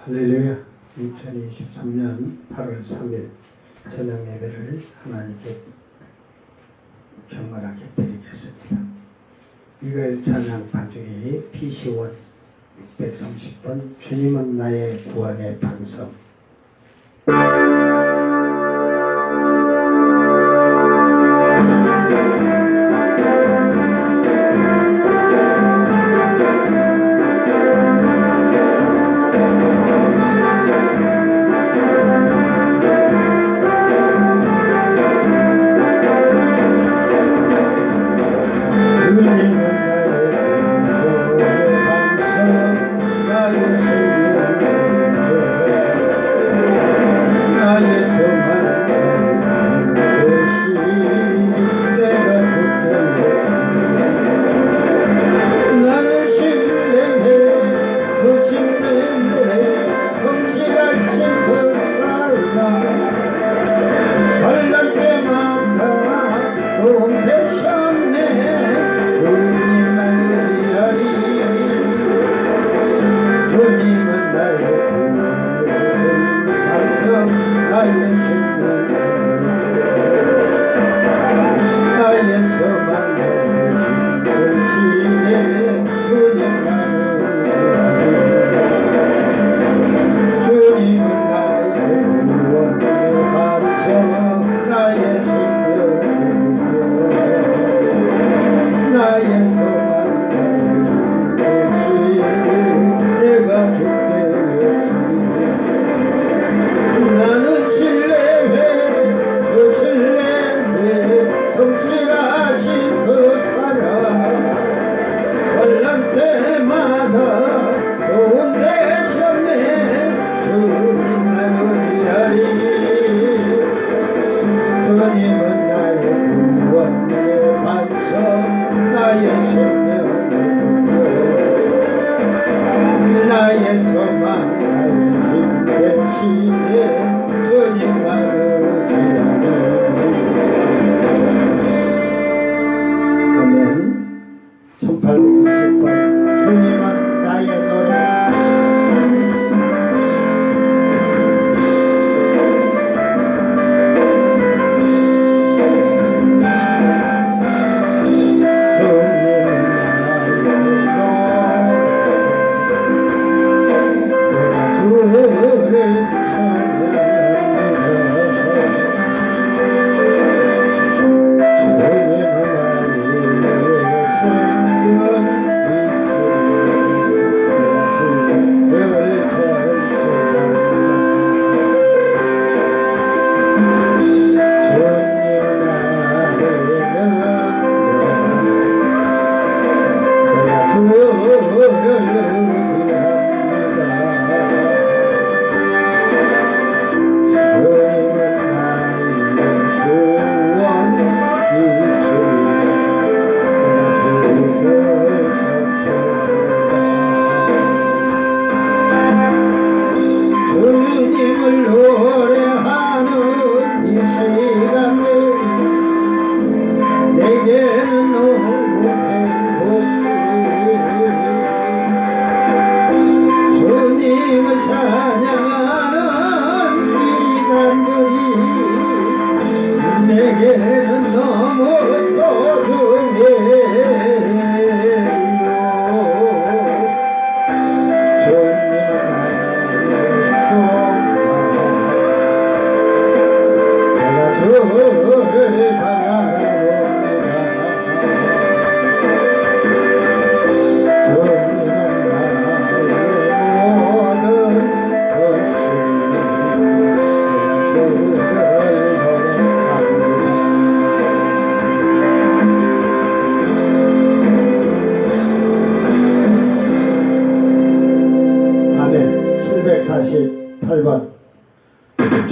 할렐루야. 2023년 8월 3일 저녁 예배를 하나님께 경건하게 드리겠습니다. 이걸 찬양 반주기 PC1 630번 주님은 나의 구원의 반석.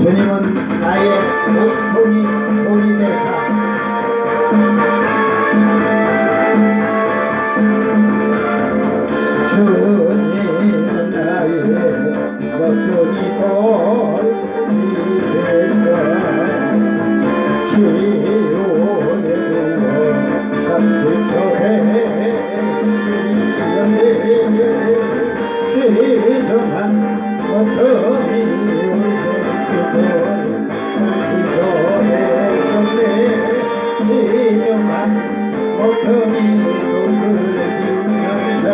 주님은 나의 모퉁이 돌이 되사 주님은 나의 모퉁이 돌이 되사 시온에 두어 잠기초에 시험에 기전한 모퉁이 울기 전에 손에 이정한 모퉁이 돌들이 남자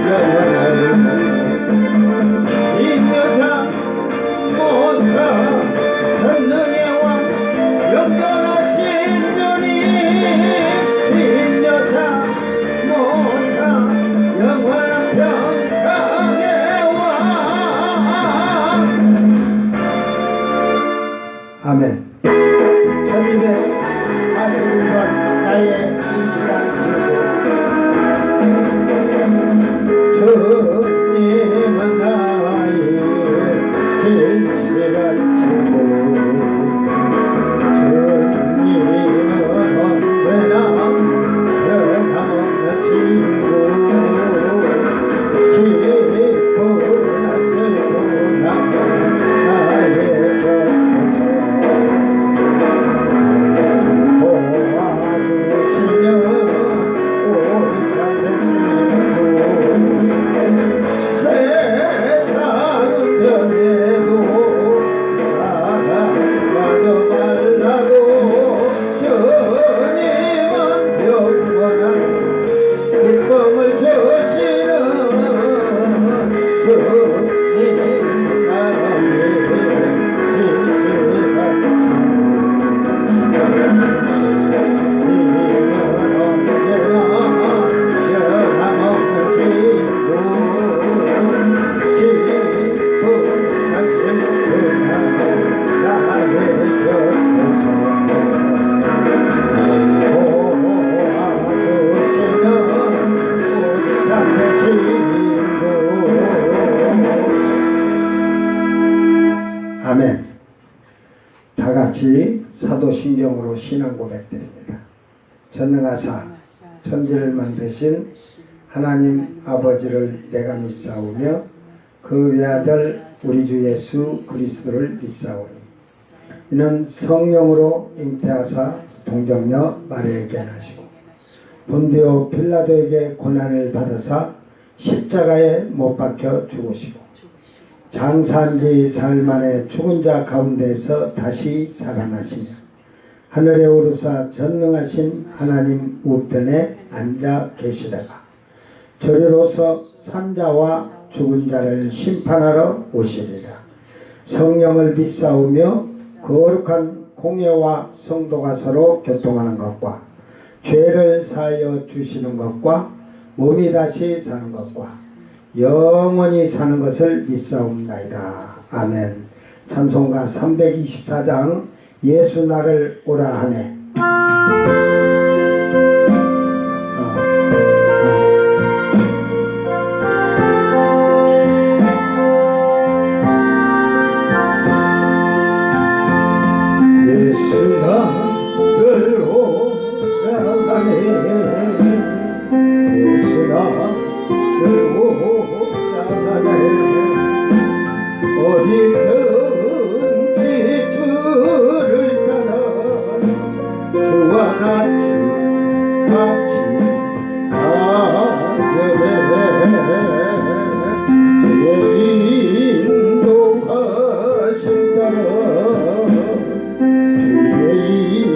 영원한 이 여자 모사 전능의 왕 영원하신 주님 이 여자 모사 영원한 평강의 왕 아멘. 1241번 나의 진실한 친구 주님은 나의 진실한 친구 주님은 언제나 변함없는 친구 기쁘나 슬프나 나의 곁에서 도와주시며 오직 참된 친구 세상은 변해도 사랑마저 말라고 주님은 영원한 기쁨을 주시는 주님 나의 진실한 친구 주님은 언제나 변함없는 친구 기쁘나 슬프나 나의 곁에서 도와주시는 오직 참된 친구 아멘. 다 같이 사도신경으로 신앙 고백드립니다. 전능하사 천지를 만드신 하나님 아버지를 내가 믿사오며 그 외아들 우리 주 예수 그리스도를 믿사오니 이는 성령으로 잉태하사 동정녀 마리아에게 나시고 본디오 빌라도에게 고난을 받으사 십자가에 못 박혀 죽으시고 장사한 지 사흘 만에 죽은 자 가운데서 다시 살아나시며 하늘에 오르사 전능하신 하나님 우편에 앉아 계시다가 저리로서 산자와 죽은 자를 심판하러 오시리라. 성령을 믿사오며 거룩한 공예와 성도가 서로 교통하는 것과 죄를 사하여 주시는 것과 몸이 다시 사는 것과 영원히 사는 것을 믿사옵나이다. 아멘. 찬송가 324장 예수 나를 오라 하네. 예수 나를 오라 하네. 예수 나를 오라 하네. 어디든지 주를 따라 주와 같이 가려네. 주의 인도하신 따라 주의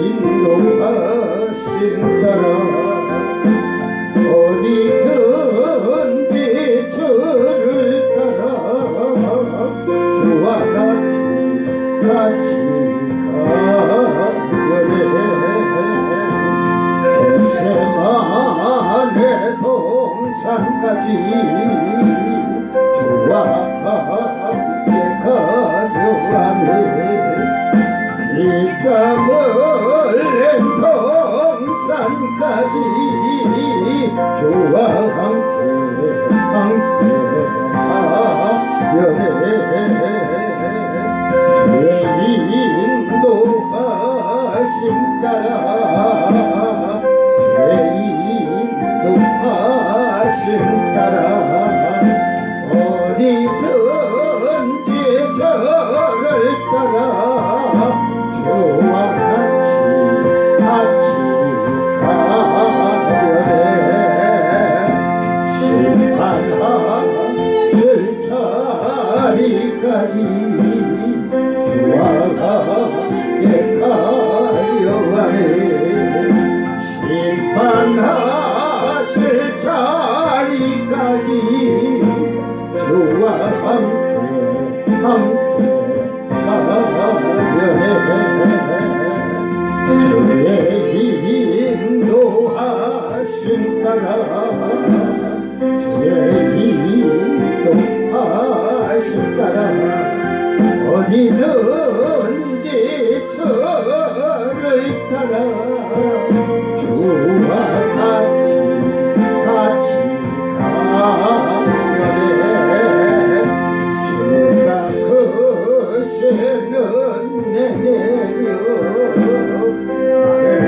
인도하신 따라 어디든지 주를 따라 주와 같이 가려네. 겟세마네 동산까지 주와 함께 가려하네. 비가 몰린 동산까지 주와 함께 가려네. 주의 인도하심 따라 주의 인도하심 따라 어디든지 저를 따라 주와 같이 가려네. 심판하실 자리가 주와하게 가려가네 심판하실 자리까지 주와 함께 가려네 주의 인도하신 따라 주의 인도하신 따라 어디든지 저를 따라 주와 같이 가려네 주가 거시는 내려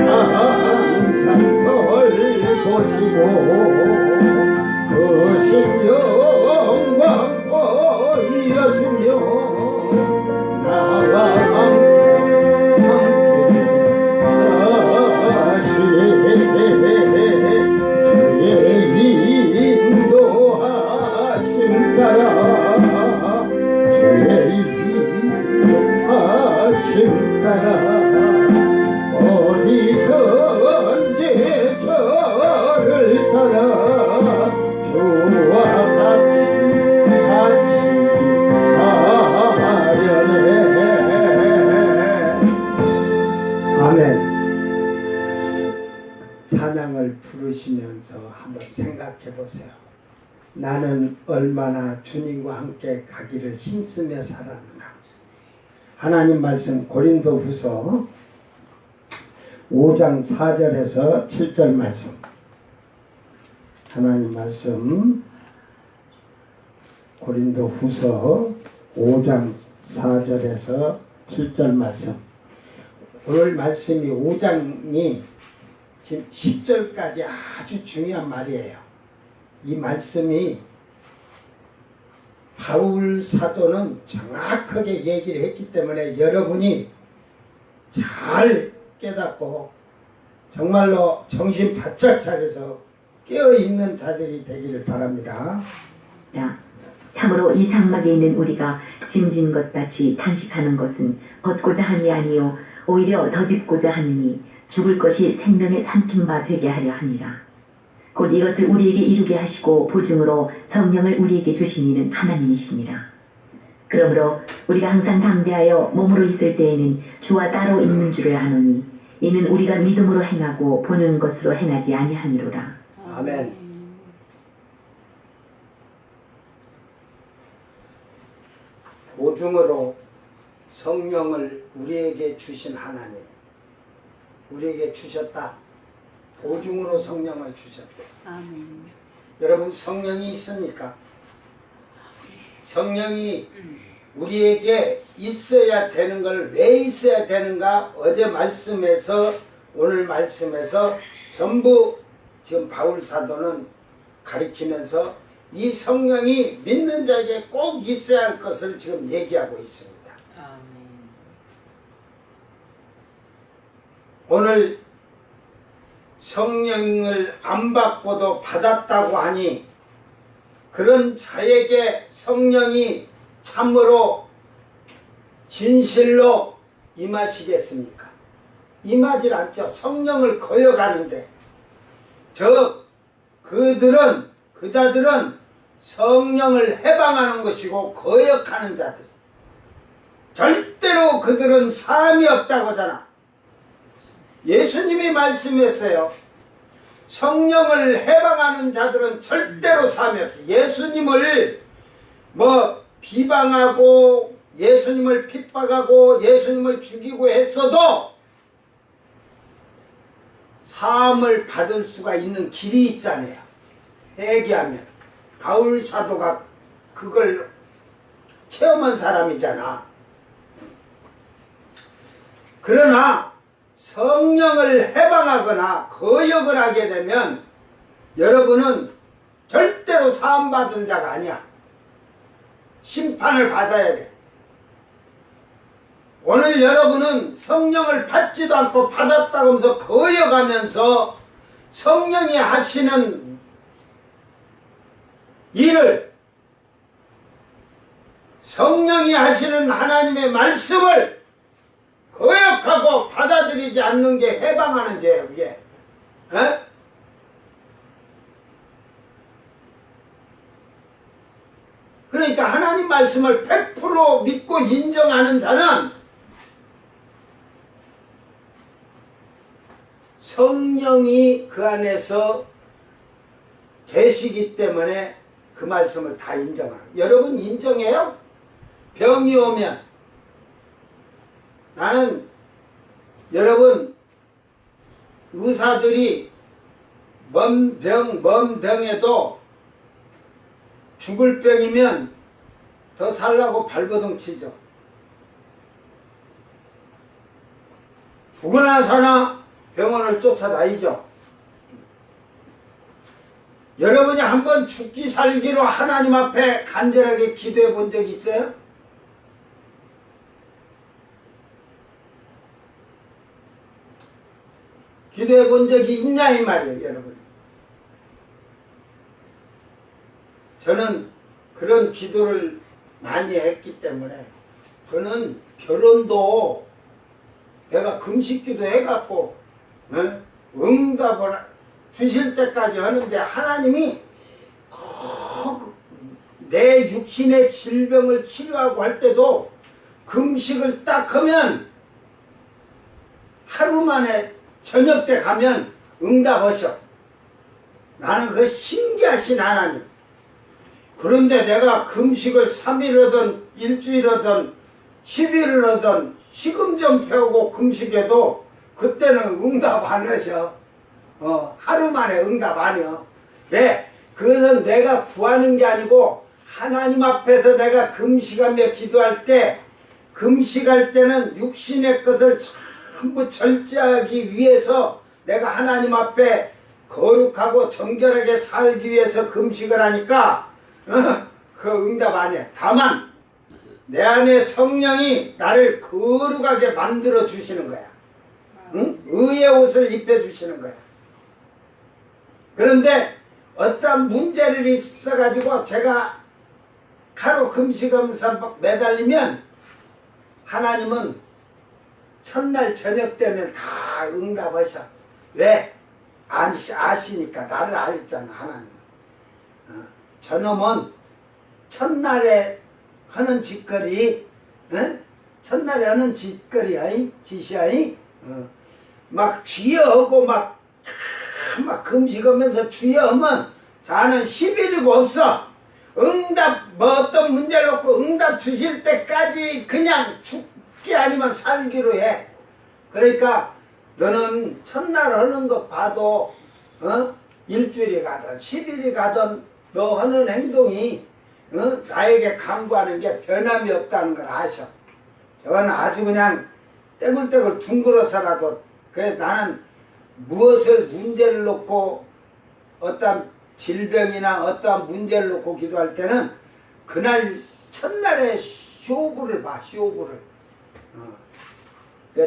나를 항상 돌보시고 거신 영광 보여주며 나와 함께 하시네 주의 인도하신 따라 주의 인도하신 따라 어디든지 저를 따라 주와 같이 가려네 아멘. 찬양을 부르시면서 한번 생각해 보세요. 나는 얼마나 주님과 함께 가기를 힘쓰며 살았는가. 하나님 말씀 고린도후서 5장 4절에서 7절 말씀. 하나님 말씀 고린도후서 5장 4절에서 7절 말씀. 오늘 말씀이 5장이 지금 10절까지 아주 중요한 말이에요. 이 말씀이 바울 사도는 정확하게 얘기를 했기 때문에 여러분이 잘 깨닫고 정말로 정신 바짝 차려서 깨어있는 자들이 되기를 바랍니다. 참으로 이 장막에 있는 우리가 짐진 것 같이 탄식하는 것은 얻고자 함이 아니요 오히려 더 빚고자 하느니 죽을 것이 생명에 삼킨 바 되게 하려 함이라. 곧 이것을 우리에게 이루게 하시고 보증으로 성령을 우리에게 주신 이는 하나님이시니라. 그러므로 우리가 항상 담대하여 몸으로 있을 때에는 주와 따로 있는 줄을 아노니 이는 우리가 믿음으로 행하고 보는 것으로 행하지 아니하니로라. 아멘. 보증으로 성령을 우리에게 주신 하나님, 우리에게 주셨다. 보증으로 성령을 주셨대. 아멘. 여러분 성령이 있습니까? 성령이 우리에게 있어야 되는 걸 왜 있어야 되는가? 어제 말씀에서 오늘 말씀에서 전부 지금 바울 사도는 가리키면서 이 성령이 믿는 자에게 꼭 있어야 할 것을 지금 얘기하고 있습니다. 아멘. 오늘 성령을 안 받고도 받았다고 하니 그런 자에게 성령이 참으로 진실로 임하시겠습니까? 임하질 않죠. 성령을 거역하는데 그 자들은 성령을 해방하는 것이고 거역하는 자들. 절대로 그들은 사함이 없다고 하잖아. 예수님이 말씀했어요. 성령을 해방하는 자들은 절대로 사함이 없어요. 예수님을 비방하고 예수님을 핍박하고 예수님을 죽이고 했어도 사함을 받을 수가 있는 길이 있잖아요. 회개하면. 바울 사도가 그걸 체험한 사람이잖아. 그러나 성령을 해방하거나 거역을 하게 되면 여러분은 절대로 사함받은 자가 아니야. 심판을 받아야 돼. 오늘 여러분은 성령을 받지도 않고 받았다고 하면서 거역하면서 성령이 하시는 일을 성령이 하시는 하나님의 말씀을 거역하고 받아들이지 않는 게 해방하는 죄예요, 그게. 에? 그러니까 하나님 말씀을 100% 믿고 인정하는 자는 성령이 그 안에서 계시기 때문에 그 말씀을 다 인정하라. 여러분 인정해요? 병이 오면 나는 여러분 의사들이 먼 병에도 죽을 병이면 더 살라고 발버둥 치죠. 죽으나 사나 병원을 쫓아다니죠. 여러분이 한번 죽기 살기로 하나님 앞에 간절하게 기도해 본 적 있어요? 기도해 본 적이 있냐 이 말이에요, 여러분. 저는 그런 기도를 많이 했기 때문에 저는 결혼도 내가 금식기도 해갖고 응답을 주실 때까지 하는데 하나님이 내 육신의 질병을 치료하고 할 때도 금식을 딱 하면 하루 만에 저녁 때 가면 응답하셔. 나는 그 신기하신 하나님. 그런데 내가 금식을 3일이든 일주일이든 10일을 하든 식음 좀 태우고 금식해도 그때는 응답 안 하셔. 하루 만에 응답 안 해요. 왜? 그것은 내가 구하는 게 아니고 하나님 앞에서 내가 금식하며 기도할 때 금식할 때는 육신의 것을 전부 절제하기 위해서 내가 하나님 앞에 거룩하고 정결하게 살기 위해서 금식을 하니까 그 응답 안 해. 다만 내 안에 성령이 나를 거룩하게 만들어 주시는 거야. 응? 의의 옷을 입혀 주시는 거야. 그런데 어떤 문제를 있어가지고 제가 하루 금식하면서 매달리면 하나님은 첫날 저녁 되면 다 응답하셔. 왜? 아시니까. 나를 알잖아, 하나님은. 저놈은 첫날에 하는 짓거리, 첫날에 하는 짓거리야, 짓이야. 막 쥐어하고 막 금식하면서 쥐어하면 자는 10일이고 없어. 응답, 어떤 문제를 놓고 응답 주실 때까지 그냥 죽기 아니면 살기로 해. 그러니까 너는 첫날 하는 거 봐도 일주일이 가든 10일이 가든 너 하는 행동이 나에게 강구하는 게 변함이 없다는 걸 아셔. 저건 아주 그냥 떼굴떼굴 둥글어서라도 그래 나는 무엇을 문제를 놓고 어떤 질병이나 어떤 문제를 놓고 기도할 때는 그날 첫날에 쇼부를 봐. 쇼부를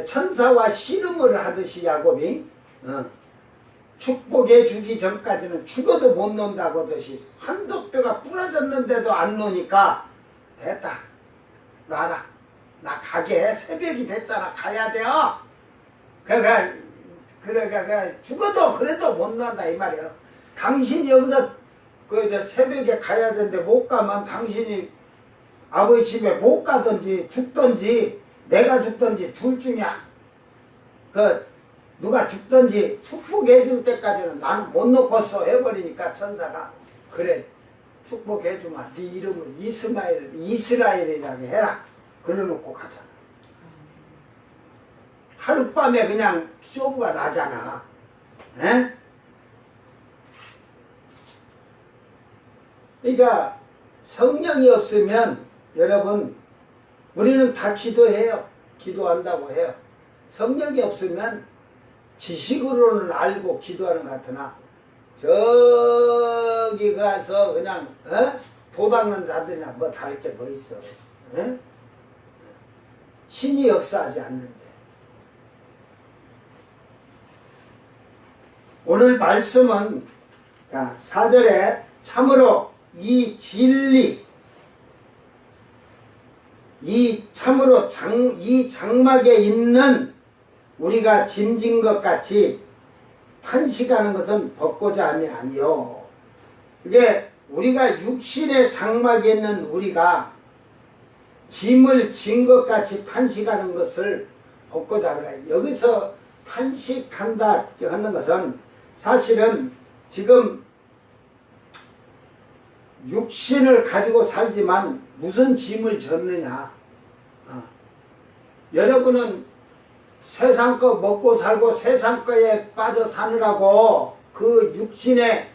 천사와 씨름을 하듯이 야곱이 축복해 주기 전까지는 죽어도 못 논다고 하듯이 한독뼈가 부러졌는데도 안 노니까 됐다 놔라 나 가게 새벽이 됐잖아 가야 돼요. 그러니까 죽어도 그래도 못 논다 이 말이에요. 당신이 여기서 그 새벽에 가야 되는데 못 가면 당신이 아버지 집에 못 가든지 죽든지 내가 죽든지 둘 중이야. 누가 죽든지 축복해 줄 때까지는 나는 못 놓겠어 해버리니까 천사가 그래 축복해 주마 네 이름을 이스라엘이라고 해라 그래놓고 가잖아. 하룻밤에 그냥 쇼부가 나잖아. 에? 그러니까 성령이 없으면 여러분 우리는 다 기도해요. 기도한다고 해요. 성령이 없으면 지식으로는 알고 기도하는 것 같으나 저기 가서 그냥 도닦는 자들이나 뭐 다를 게 뭐 있어. 신이 역사하지 않는데. 오늘 말씀은 자 4절에 참으로 이 진리 이 참으로 이 장막에 있는 우리가 짐진 것 같이 탄식하는 것은 벗고자 함이 아니요. 이게 우리가 육신의 장막에 있는 우리가 짐을 진 것 같이 탄식하는 것을 벗고자 그래. 여기서 탄식한다 하는 것은 사실은 지금 육신을 가지고 살지만 무슨 짐을 졌느냐. 여러분은 세상 거 먹고 살고 세상 거에 빠져 사느라고 그 육신의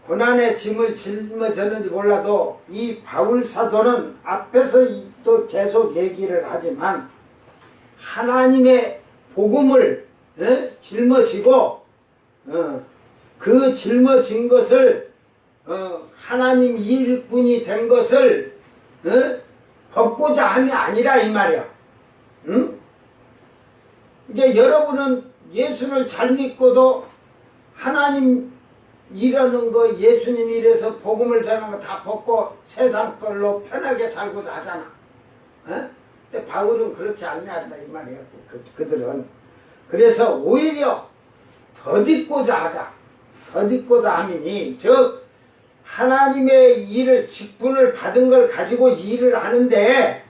고난의 짐을 짊어졌는지 몰라도 이 바울 사도는 앞에서 또 계속 얘기를 하지만 하나님의 복음을 짊어지고 그 짊어진 것을 하나님 일꾼이 된 것을 벗고자 함이 아니라 이 말이야. 응? 이제 여러분은 예수를 잘 믿고도 하나님 이러는 거 예수님 이래서 복음을 전하는 거 다 벗고 세상 걸로 편하게 살고자 하잖아. 근데 바울은 그렇지 않냐 이 말이야. 그들은 그래서 오히려 더딛고자 하다. 더딛고자 함이니 즉 하나님의 일을 직분을 받은 걸 가지고 일을 하는데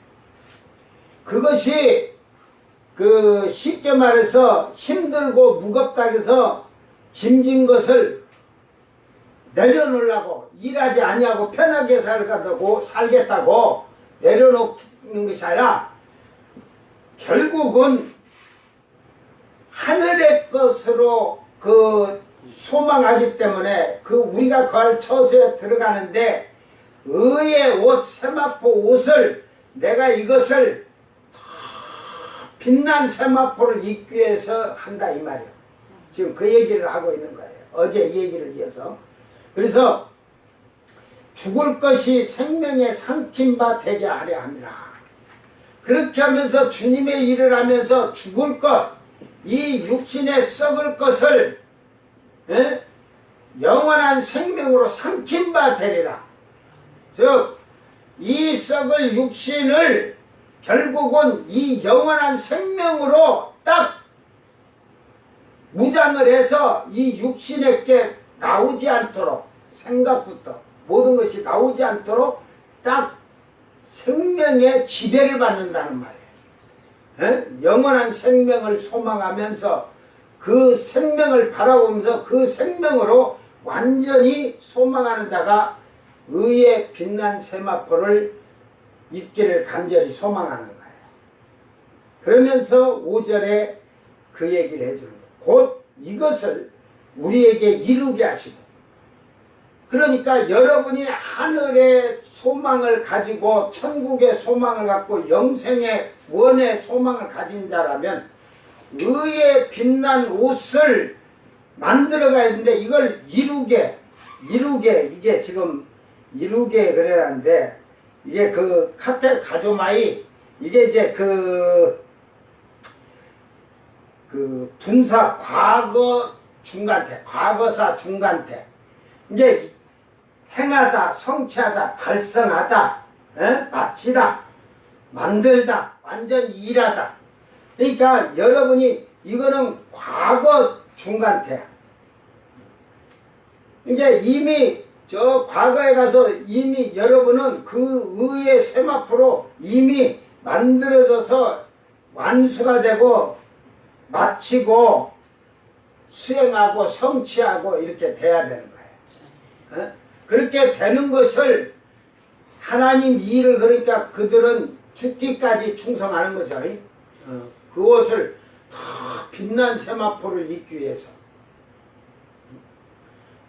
그것이 쉽게 말해서 힘들고 무겁다 해서 짐진 것을 내려놓으려고 일하지 아니하고 편하게 살겠다고 내려놓는 것이 아니라 결국은 하늘의 것으로 소망하기 때문에 우리가 거할 처소에 들어가는데 의의 옷 세마포 옷을 내가 이것을 빛난 세마포를 입기 위해서 한다 이 말이에요. 지금 그 얘기를 하고 있는 거예요. 어제 얘기를 이어서. 그래서 죽을 것이 생명에 삼킨 바 되게 하려 함이라. 그렇게 하면서 주님의 일을 하면서 죽을 것, 이 육신에 썩을 것을 영원한 생명으로 삼킨 바 되리라. 즉 이 썩을 육신을 결국은 이 영원한 생명으로 딱 무장을 해서 이 육신에게 나오지 않도록 생각부터 모든 것이 나오지 않도록 딱 생명의 지배를 받는다는 말이에요. 영원한 생명을 소망하면서 그 생명을 바라보면서 그 생명으로 완전히 소망하는 자가 의의 빛난 세마포를 입기를 간절히 소망하는 거예요. 그러면서 5절에 그 얘기를 해주는 거예요. 곧 이것을 우리에게 이루게 하시고 그러니까 여러분이 하늘의 소망을 가지고 천국의 소망을 갖고 영생의 구원의 소망을 가진 자라면 의의 빛난 옷을 만들어가야 되는데 이걸 이루게 이게 지금 이루게 그래라는데 이게 카테 가조마이 이게 이제 분사 과거 중간태 과거사 중간태 이제 행하다 성취하다 달성하다 마치다 만들다 완전히 일하다. 그러니까 여러분이 이거는 과거 중간태야. 이제 이미 저 과거에 가서 이미 여러분은 그 의의 세마포로 이미 만들어져서 완수가 되고 마치고 수행하고 성취하고 이렇게 돼야 되는 거예요. 그렇게 되는 것을 하나님 일을 그러니까 그들은 죽기까지 충성하는 거죠. 그것을 더 빛난 세마포를 입기 위해서.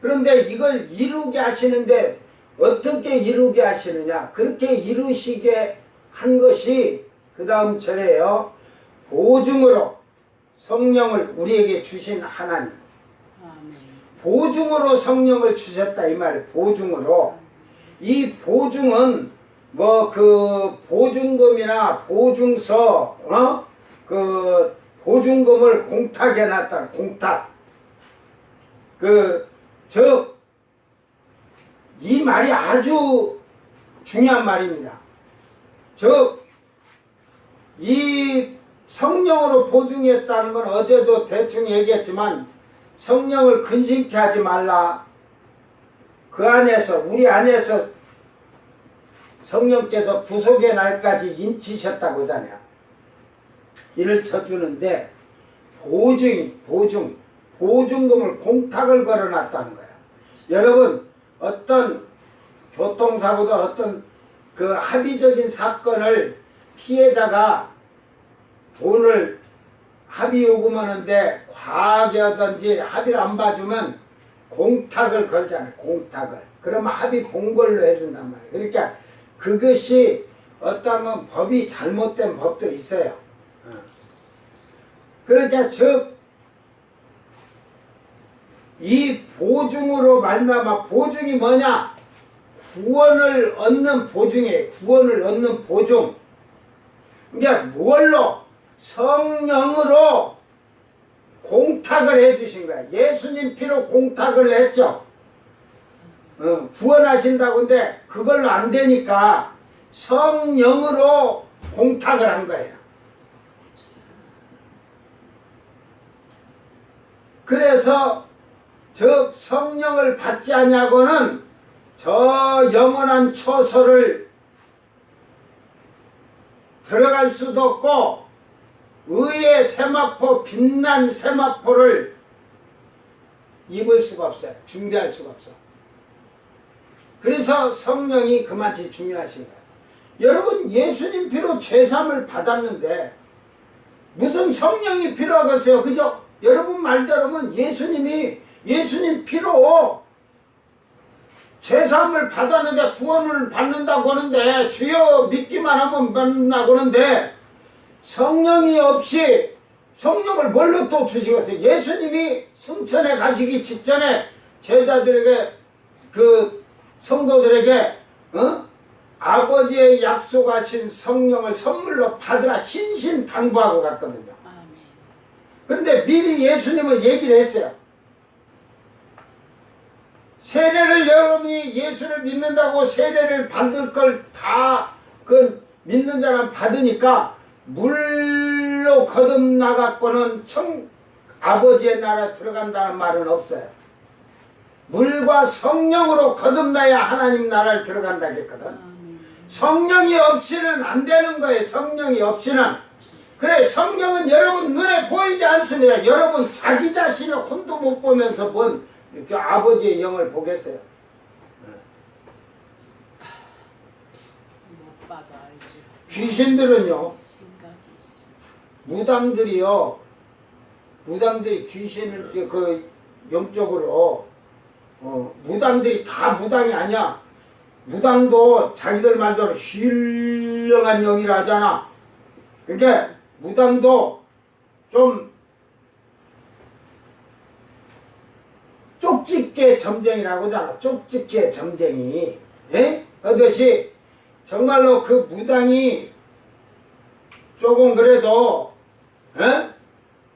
그런데 이걸 이루게 하시는데 어떻게 이루게 하시느냐. 그렇게 이루시게 한 것이 그 다음 절에요. 보증으로 성령을 우리에게 주신 하나님. 보증으로 성령을 주셨다 이 말이에요. 보증으로. 이 보증은 보증금이나 보증서 보증금을 공탁해 놨다. 공탁. 이 말이 아주 중요한 말입니다. 이 성령으로 보증했다는 건 어제도 대충 얘기했지만 성령을 근심케 하지 말라. 그 안에서 우리 안에서 성령께서 구속의 날까지 인치셨다고 하잖아요. 이를 쳐주는데 보증금을 공탁을 걸어놨다는 거예요. 여러분 어떤 교통사고도 어떤 그 합의적인 사건을 피해자가 돈을 합의 요금하는데 과하게 하든지 합의를 안 봐주면 공탁을 걸잖아요. 공탁을. 그러면 합의 본 걸로 해준단 말이에요. 그러니까 그것이 어떠면 법이 잘못된 법도 있어요. 그러니까 즉 이 보증으로 말미암아 보증이 뭐냐? 구원을 얻는 보증이에요. 구원을 얻는 보증. 그러니까 뭘로? 성령으로 공탁을 해주신 거야. 예수님 피로 공탁을 했죠. 구원하신다고 근데 그걸로 안 되니까 성령으로 공탁을 한 거예요. 그래서 즉 성령을 받지 아니하고는 저 영원한 처소를 들어갈 수도 없고 의의 세마포 빛난 세마포를 입을 수가 없어요. 준비할 수가 없어. 그래서 성령이 그만치 중요하신 거예요. 여러분 예수님 피로 죄사함을 받았는데 무슨 성령이 필요하겠어요? 그죠? 여러분 말대로면 예수님 피로 죄사함을 받았는데 구원을 받는다고 하는데 주여 믿기만 하면 받는다고 하는데 성령이 없이 성령을 뭘로 또 주시겠어요? 예수님이 승천에 가시기 직전에 제자들에게 그 성도들에게 아버지의 약속하신 성령을 선물로 받으라 신신당부하고 갔거든요. 그런데 미리 예수님은 얘기를 했어요. 세례를 여러분이 예수를 믿는다고 세례를 받을 걸 다 그 믿는 자는 받으니까 물로 거듭나갖고는 아버지의 나라에 들어간다는 말은 없어요. 물과 성령으로 거듭나야 하나님 나라를 들어간다 했거든. 성령이 없이는 안 되는 거예요. 성령이 없이는. 그래 성령은 여러분 눈에 보이지 않습니다. 여러분 자기 자신의 혼도 못 보면서 뭔 이렇게 아버지의 영을 보겠어요. 못 봐도 알죠. 귀신들은요. 생각이 있어. 무당들이 귀신을 그 영적으로 무당들이 다 무당이 아니야. 무당도 자기들 말대로 신령한 영이라 하잖아. 그러니까 무당도 좀 쪽집게 점쟁이라고 하잖아. 쪽집게 점쟁이. 예? 그것이 정말로 그 무당이 조금 그래도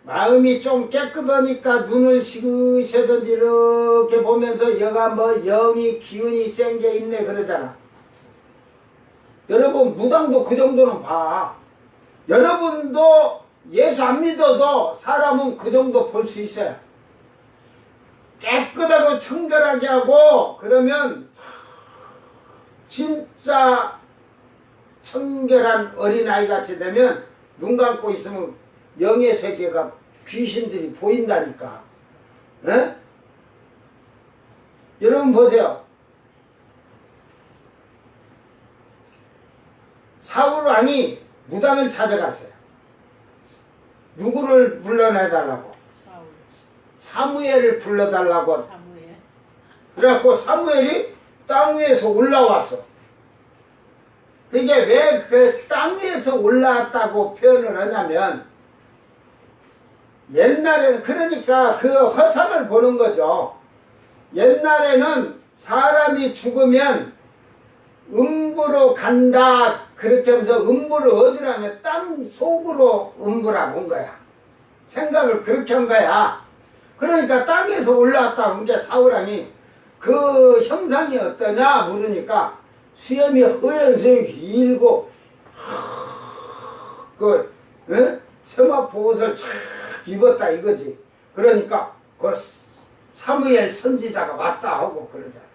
마음이 좀 깨끗하니까 눈을 시그시든지 이렇게 보면서 여가 뭐 영이 기운이 센 게 있네 그러잖아. 여러분 무당도 그 정도는 봐. 여러분도 예수 안 믿어도 사람은 그 정도 볼 수 있어요. 깨끗하고 청결하게 하고 그러면 진짜 청결한 어린아이 같이 되면 눈 감고 있으면 영의 세계가 귀신들이 보인다니까. 에? 여러분 보세요. 사울 왕이 무당을 찾아갔어요. 누구를 불러내달라고? 사무엘을 불러달라고. 사무엘. 그래갖고 사무엘이 땅 위에서 올라왔어. 그게 왜 그 땅 위에서 올라왔다고 표현을 하냐면 옛날에는 그러니까 그 허상을 보는 거죠. 옛날에는 사람이 죽으면 음부로 간다 그렇게 하면서 음부를 어디로 하면 땅 속으로 음부라고 한 거야. 생각을 그렇게 한 거야. 그러니까 땅에서 올라왔다고 이제 사울왕이 그 형상이 어떠냐 물으니까 수염이 허연 수염이 길고 세마포 옷을 촥 입었다 이거지. 그러니까 그 사무엘 선지자가 맞다 하고 그러잖아.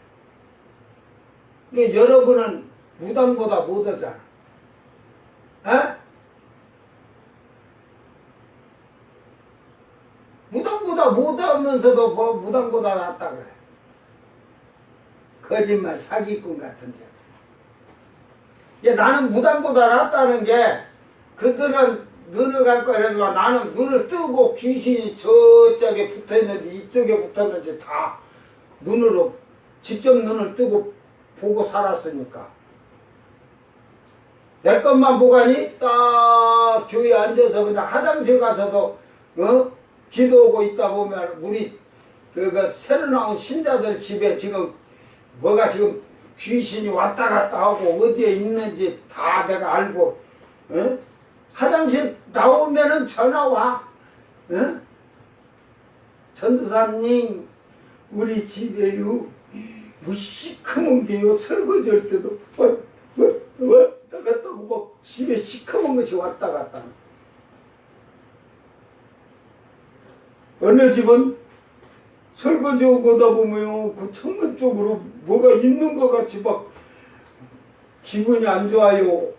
근데 여러분은 무당보다 못하잖아. 에? 무당보다 못하면서도 뭐 무당보다 낫다 그래. 거짓말 사기꾼 같은 자. 나는 무당보다 낫다는 게 그들은 눈을 감고 이러지만 나는 눈을 뜨고 귀신이 저쪽에 붙어있는지 이쪽에 붙었는지 다 눈으로 직접 눈을 뜨고 보고 살았으니까. 내 것만 보가니 딱 교회에 앉아서 그냥 화장실 가서도 기도하고 있다 보면 우리 그 새로 나온 신자들 집에 지금 뭐가 지금 귀신이 왔다 갔다 하고 어디에 있는지 다 내가 알고 화장실 나오면은 전화 와. 전도사님 우리 집에요 뭐 시커먼 게요 설거지할 때도 왔다 갔다 하고 막 집에 시커먼 것이 왔다 갔다 하고. 어느 집은 설거지 오고 다 보면요 그 창문 쪽으로 뭐가 있는 것 같이 막 기분이 안 좋아요.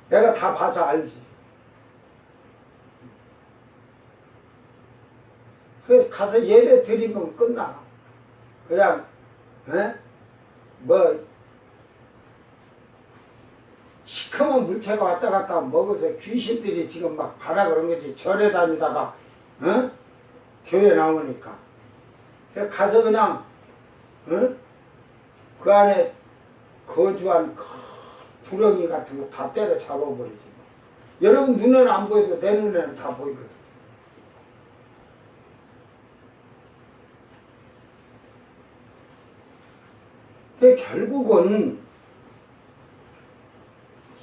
내가 다 봐서 알지. 그래서 가서 예배 드리면 끝나. 그냥 뭐 시커먼 물체가 왔다 갔다 먹어서 귀신들이 지금 막 봐라 그런 거지. 절에 다니다가 교회 나오니까. 그래서 가서 그냥 그 안에 거주한 구렁이 같은 거 다 때려 잡아버리지. 뭐. 여러분 눈에는 안 보여도 내 눈에는 다 보이거든. 근데 결국은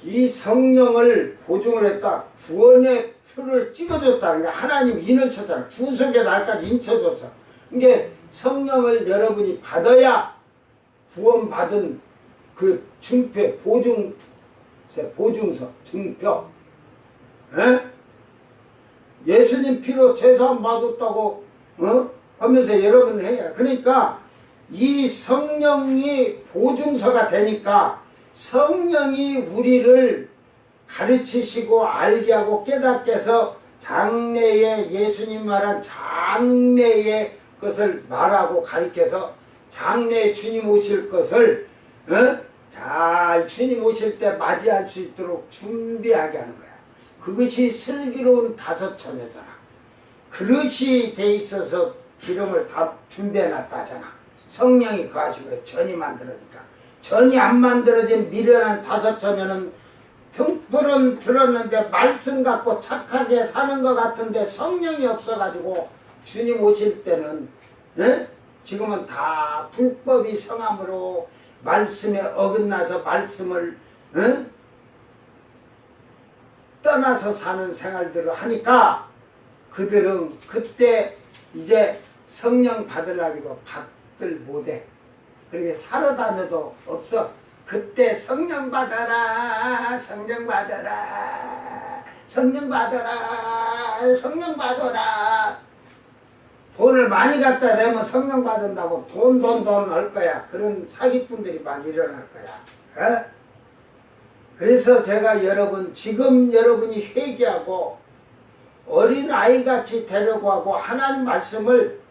이 성령을 보증을 했다. 구원의 표를 찍어줬다는 게 하나님 인을 쳤잖아. 구속의 날까지 인쳐줬어. 이게 성령을 여러분이 받아야 구원받은 그 증표, 보증서, 증표. 예수님 피로 제사함 받았다고 하면서 여러분 해야. 그러니까 이 성령이 보증서가 되니까 성령이 우리를 가르치시고 알게 하고 깨닫게 해서 장래에 예수님 말한 장래의 것을 말하고 가르쳐서 장래에 주님 오실 것을 잘 주님 오실 때 맞이할 수 있도록 준비하게 하는 거야. 그것이 슬기로운 다섯처녀잖아. 그릇이 돼 있어서 기름을 다 준비해 놨다잖아. 성령이 거하시고 전이 만들어지니까. 전이 안 만들어진 미련한 다섯처녀는 등불은 들었는데 말씀 갖고 착하게 사는 것 같은데 성령이 없어가지고 주님 오실 때는 지금은 다 불법이 성함으로 말씀에 어긋나서 말씀을 떠나서 사는 생활들을 하니까 그들은 그때 이제 성령 받으려고 받들 못해. 그렇게 살아다녀도 없어. 그때 성령 받아라, 성령 받아라, 성령 받아라, 성령 받아라. 돈을 많이 갖다 대면 성령 받은다고 돈 할 거야. 그런 사기꾼들이 많이 일어날 거야. 그래서 제가 지금 여러분이 회개하고 어린아이같이 되려고 하고 하나님 말씀을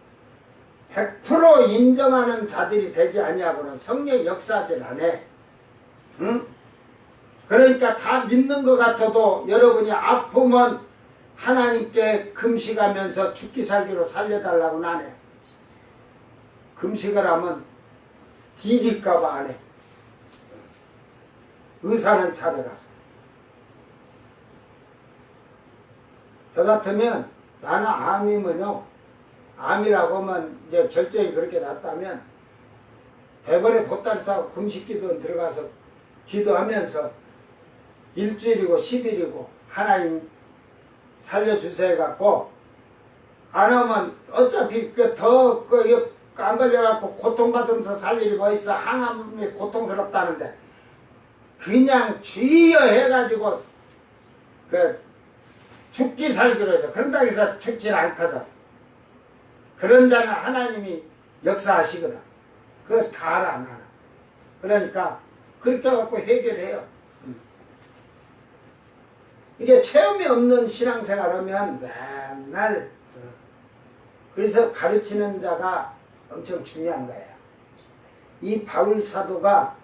100% 인정하는 자들이 되지 아니하고는 성령 역사질 안 해. 응? 그러니까 다 믿는 것 같아도 여러분이 아프면 하나님께 금식하면서 죽기 살기로 살려달라고는 안 해. 금식을 하면 뒤질까봐 안 해. 의사는 찾아가서. 저 같으면 나는 암이면요. 암이라고 하면 이제 결정이 그렇게 났다면 대번에 보따리 싸고 금식기도 들어가서 기도하면서 일주일이고 10일이고 하나님 살려주세요 갖고 안 하면 어차피 안 걸려갖고 고통받으면서 살 일이 뭐 있어. 항암이 고통스럽다는데 그냥 주의어 해가지고 그 죽기 살기로 해서 그런다고 해서 죽질 않거든. 그런 자는 하나님이 역사하시거든. 그거 다 알아 안 알아. 그러니까 그렇게 갖고 해결해요. 이게 체험이 없는 신앙생활 하면 맨날 그래서 가르치는 자가 엄청 중요한 거예요. 이 바울 사도가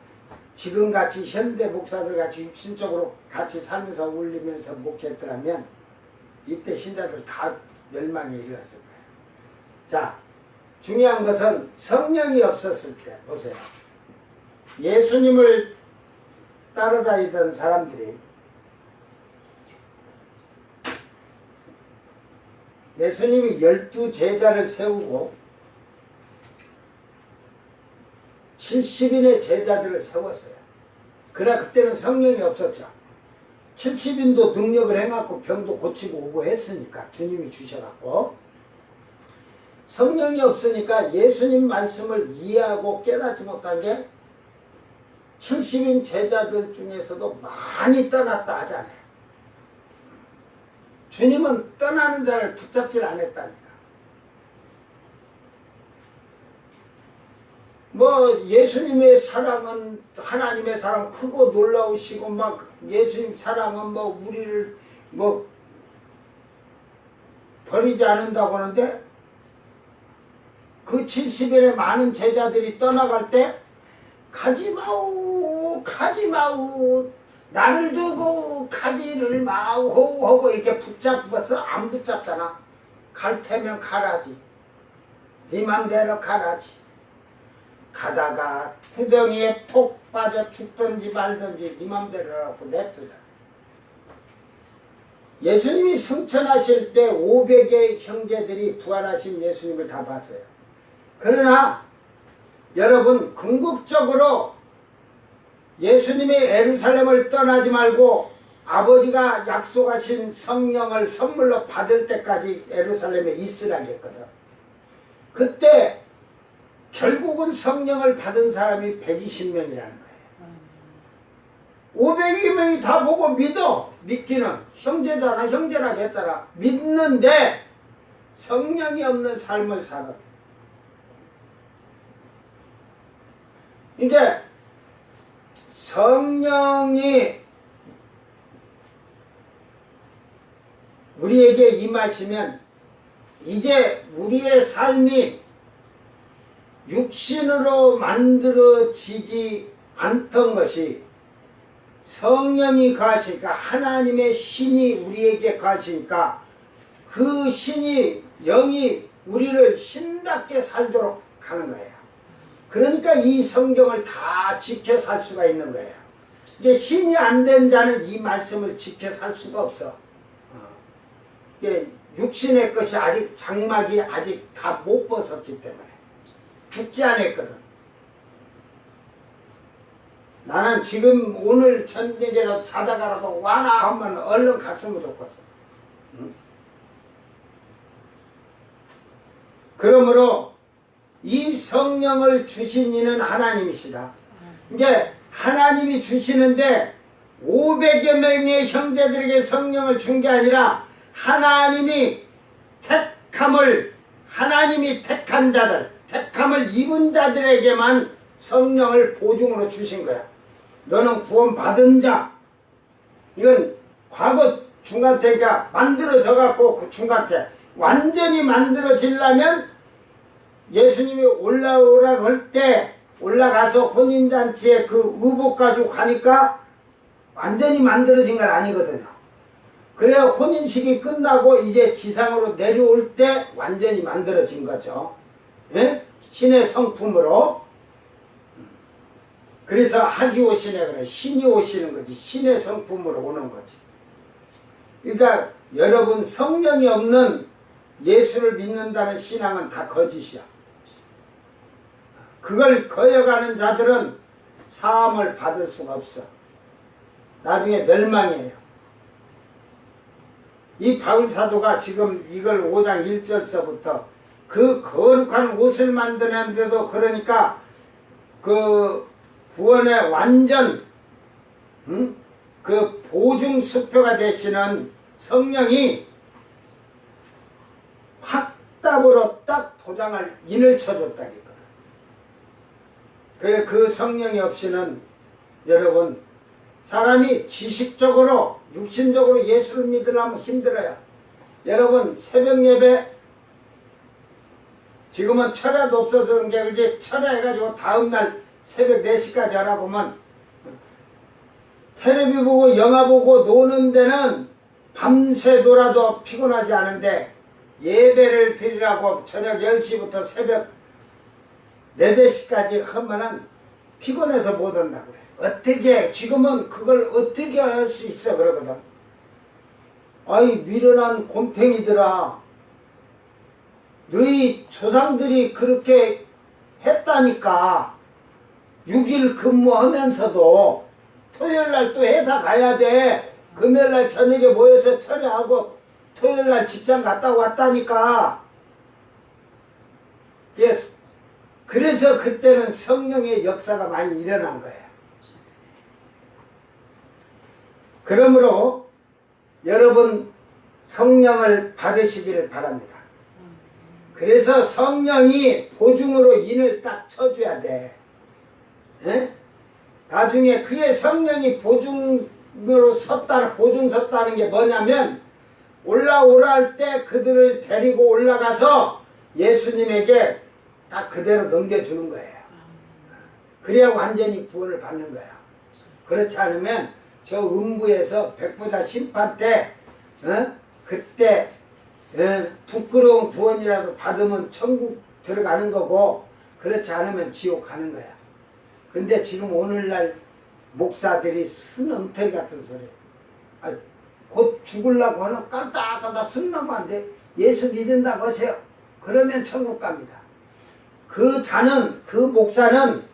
지금같이 현대 목사들 같이 육신적으로 같이 살면서 울리면서 목회했더라면 이때 신자들 다 멸망에 이르렀을 거예요. 자, 중요한 것은 성령이 없었을 때 보세요. 예수님을 따라다니던 사람들이 예수님이 12 제자를 세우고 70인의 제자들을 세웠어요. 그러나 그때는 성령이 없었죠. 70인도 능력을 해갖고 병도 고치고 오고 했으니까 주님이 주셔갖고 성령이 없으니까 예수님 말씀을 이해하고 깨닫지 못한 게 70인 제자들 중에서도 많이 떠났다 하잖아요. 주님은 떠나는 자를 붙잡질 않았다니까. 뭐 예수님의 사랑은 하나님의 사랑 크고 놀라우시고 막 예수님 사랑은 뭐 우리를 뭐 버리지 않는다고 하는데 그 70인의 많은 제자들이 떠나갈 때 가지마오 가지마오 나를 두고 가지를 마오 하고 이렇게 붙잡아서 안 붙잡잖아. 갈 테면 가라지. 네 맘대로 가라지. 가다가 구덩이에 폭 빠져 죽든지 말든지 네 맘대로 하고 냅두자. 예수님이 승천하실 때 500의 형제들이 부활하신 예수님을 다 봤어요. 그러나 여러분 궁극적으로 예수님이 예루살렘을 떠나지 말고 아버지가 약속하신 성령을 선물로 받을 때까지 예루살렘에 있으라겠거든. 그때 결국은 성령을 받은 사람이 120명이라는 거예요. 500명이 다 보고 믿어. 믿기는 형제잖아. 형제라고 했잖아. 믿는데 성령이 없는 삶을 살아. 이제 성령이 우리에게 임하시면 이제 우리의 삶이 육신으로 만들어지지 않던 것이 성령이 가시니까 하나님의 신이 우리에게 가시니까 그 신이 영이 우리를 신답게 살도록 하는 거예요. 그러니까 이 성경을 다 지켜 살 수가 있는 거예요. 이게 신이 안 된 자는 이 말씀을 지켜 살 수가 없어. 이게 육신의 것이 아직 장막이 아직 다 못 벗었기 때문에 죽지 않았거든. 나는 지금 오늘 저녁에라도 자다가라도 와라 하면 얼른 갔으면 좋겠어. 응? 그러므로 이 성령을 주신 이는 하나님이시다. 이게 하나님이 주시는데 500여 명의 형제들에게 성령을 준 게 아니라 하나님이 하나님이 택한 자들, 택함을 입은 자들에게만 성령을 보증으로 주신 거야. 너는 구원받은 자. 이건 과거 중간태가 만들어져 갖고 그 중간태 완전히 만들어지려면 예수님이 올라오라고 할 때 올라가서 혼인잔치에 그 의복 가지고 가니까 완전히 만들어진 건 아니거든요. 그래야 혼인식이 끝나고 이제 지상으로 내려올 때 완전히 만들어진 거죠. 예? 신의 성품으로. 그래서 학이 오시네 그래. 신이 오시는 거지. 신의 성품으로 오는 거지. 그러니까 여러분 성령이 없는 예수를 믿는다는 신앙은 다 거짓이야. 그걸 거역하는 자들은 사함을 받을 수가 없어. 나중에 멸망이에요. 이 바울사도가 지금 이걸 5장 1절서부터 그 거룩한 옷을 만드는데도 그러니까 그 구원의 완전 응? 그 보증수표가 되시는 성령이 확답으로 딱 도장을 인을 쳐줬다니까. 그래 그 성령이 없이는 여러분 사람이 지식적으로 육신적으로 예수를 믿으려면 힘들어요. 여러분 새벽 예배 지금은 철야도 없어서 게 이제 철야해가지고 다음날 새벽 4시까지 하라고 하면 텔레비 보고 영화 보고 노는 데는 밤새 놀아도 피곤하지 않은데 예배를 드리라고 저녁 10시부터 새벽 4, 5시까지 하면은 피곤해서 못 온다고 그래. 어떻게 지금은 그걸 어떻게 할 수 있어 그러거든. 아이 미련한 곰탱이들아, 너희 조상들이 그렇게 했다니까. 6일 근무하면서도 토요일날 또 회사 가야 돼. 금요일날 저녁에 모여서 처리하고 토요일날 직장 갔다 왔다니까. 그래서 그때는 성령의 역사가 많이 일어난 거예요. 그러므로 여러분 성령을 받으시기를 바랍니다. 그래서 성령이 보증으로 인을 딱 쳐줘야 돼. 에? 나중에 그의 성령이 보증으로 보증 섰다는 게 뭐냐면 올라오라 할 때 그들을 데리고 올라가서 예수님에게 딱 그대로 넘겨주는 거예요. 그래야 완전히 구원을 받는 거야. 그렇지 않으면 저 음부에서 백보자 심판 때 그때 부끄러운 구원이라도 받으면 천국 들어가는 거고 그렇지 않으면 지옥 가는 거야. 근데 지금 오늘날 목사들이 순 엉터리 같은 소리. 곧 죽으려고 하는 깔딱깔딱 순 나면 안 돼. 예수 믿는다고 하세요. 그러면 천국 갑니다. 그 목사는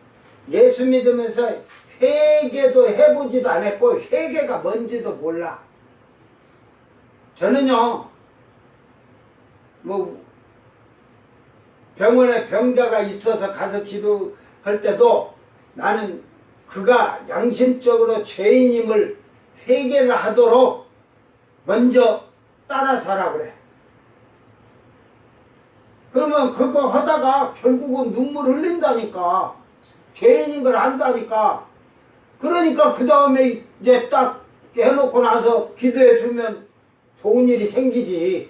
예수 믿으면서 회개도 해보지도 않았고 회개가 뭔지도 몰라. 저는요 뭐 병원에 병자가 있어서 가서 기도할 때도 나는 그가 양심적으로 죄인임을 회개를 하도록 먼저 따라서 하라 그래. 그러면 그거 하다가 결국은 눈물 흘린다니까. 죄인인 걸 안다니까. 그러니까 그 다음에 이제 딱 해놓고 나서 기도해 주면 좋은 일이 생기지.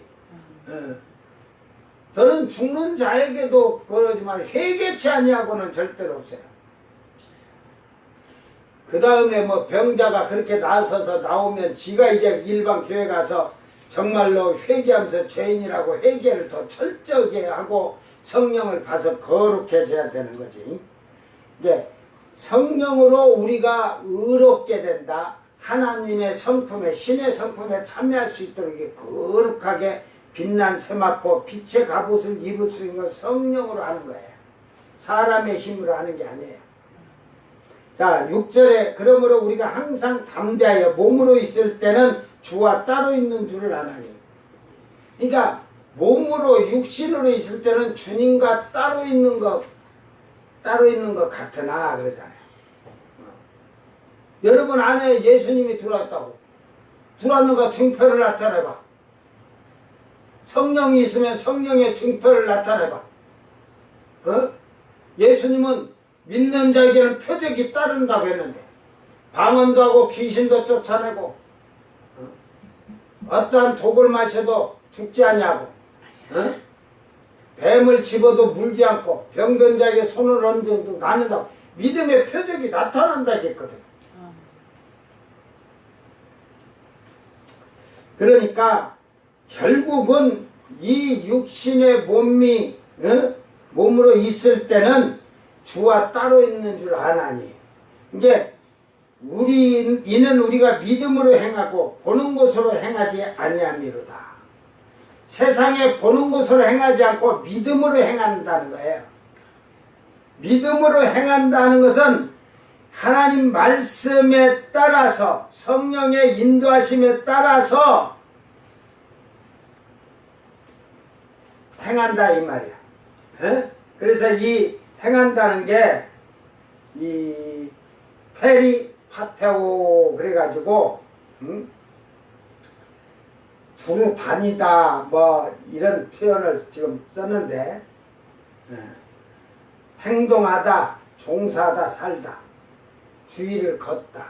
저는 죽는 자에게도 그러지만 회개치 아니하고는 절대로 없어요. 그 다음에 뭐 병자가 그렇게 나서서 나오면 지가 이제 일반 교회 가서 정말로 회개하면서 죄인이라고 회개를 더 철저하게 하고 성령을 봐서 거룩해져야 되는 거지. 이게 성령으로 우리가 의롭게 된다. 하나님의 성품에 신의 성품에 참여할 수 있도록 이게 거룩하게 빛난 세마포 빛의 갑옷을 입을 수 있는 건 성령으로 하는 거예요. 사람의 힘으로 하는 게 아니에요. 자 6절에 그러므로 우리가 항상 담대하여 몸으로 있을 때는 주와 따로 있는 줄을 아나니. 그러니까 몸으로 육신으로 있을 때는 주님과 따로 있는 것 같으나 그러잖아요. 여러분 안에 예수님이 들어왔다고. 들어왔는가 증표를 나타내봐. 성령이 있으면 성령의 증표를 나타내봐. 예수님은 믿는 자에게는 표적이 따른다고 했는데 방언도 하고 귀신도 쫓아내고 어떠한 독을 마셔도 죽지 않냐고 뱀을 집어도 물지 않고 병든 자에게 손을 얹어도 낫는다고 믿음의 표적이 나타난다 했거든. 그러니까 결국은 이 육신의 몸으로 있을 때는 주와 따로 있는 줄 아나니. 이게 이는 우리가 믿음으로 행하고 보는 것으로 행하지 아니함이로다. 세상에 보는 것으로 행하지 않고 믿음으로 행한다는 거예요. 믿음으로 행한다는 것은 하나님 말씀에 따라서 성령의 인도하심에 따라서 행한다 이 말이야. 그래서 이 행한다는 게 이 파테오 그래가지고 두루 다니다 뭐 이런 표현을 지금 썼는데 행동하다, 종사하다, 살다, 주의를 걷다.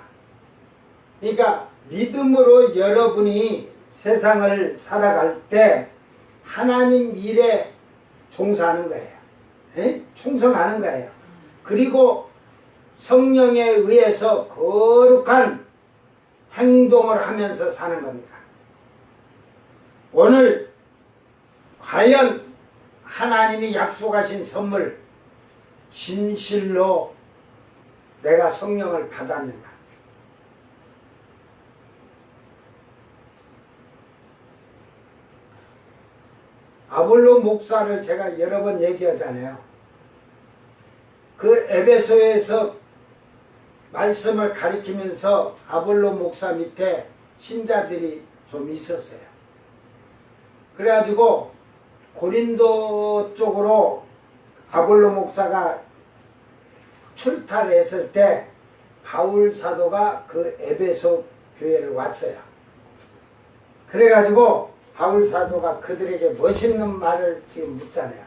그러니까 믿음으로 여러분이 세상을 살아갈 때 하나님 일에 종사하는 거예요. 에? 충성하는 거예요. 그리고 성령에 의해서 거룩한 행동을 하면서 사는 겁니다. 오늘 과연 하나님이 약속하신 선물 진실로 내가 성령을 받았느냐? 아볼로 목사를 제가 여러 번 얘기하잖아요. 그 에베소에서 말씀을 가리키면서 아볼로 목사 밑에 신자들이 좀 있었어요. 그래가지고 고린도 쪽으로 아볼로 목사가 출타했을 때 바울 사도가 그 에베소 교회를 왔어요. 그래가지고 바울 사도가 그들에게 멋있는 말을 지금 묻잖아요.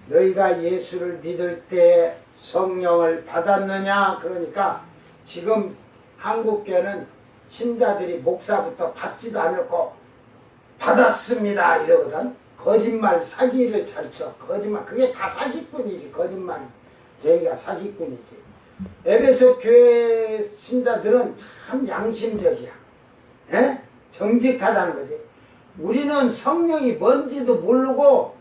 너희가 예수를 믿을 때 성령을 받았느냐? 그러니까 지금 한국교회는 신자들이 목사부터 받지도 않았고 받았습니다 이러거든. 거짓말 사기를 잘쳐. 거짓말 그게 다 사기꾼이지. 거짓말 저희가 사기꾼이지. 에베소 교회 신자들은 참 양심적이야. 에? 정직하다는 거지. 우리는 성령이 뭔지도 모르고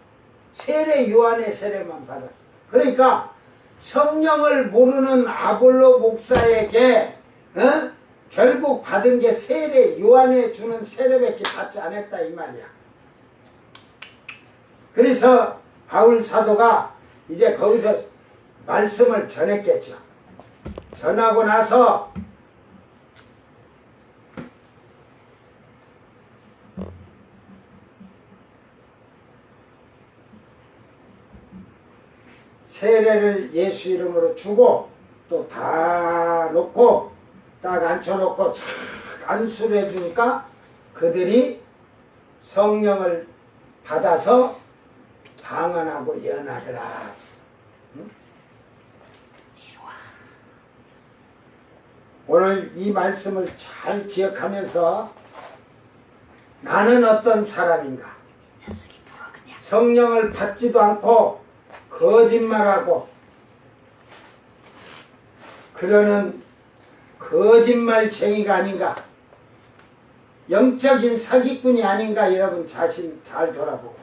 세례 요한의 세례만 받았어. 그러니까 성령을 모르는 아볼로 목사에게 결국 받은 게 세례 요한에 주는 세례밖에 받지 않았다 이 말이야. 그래서 바울 사도가 이제 거기서 말씀을 전했겠죠. 전하고 나서 세례를 예수 이름으로 주고 또 다 놓고 딱 앉혀놓고 착 안수를 해주니까 그들이 성령을 받아서 방언하고 예언하더라. 응? 오늘 이 말씀을 잘 기억하면서 나는 어떤 사람인가? 성령을 받지도 않고 거짓말하고 그러는 거짓말쟁이가 아닌가? 영적인 사기꾼이 아닌가? 여러분 자신 잘 돌아보고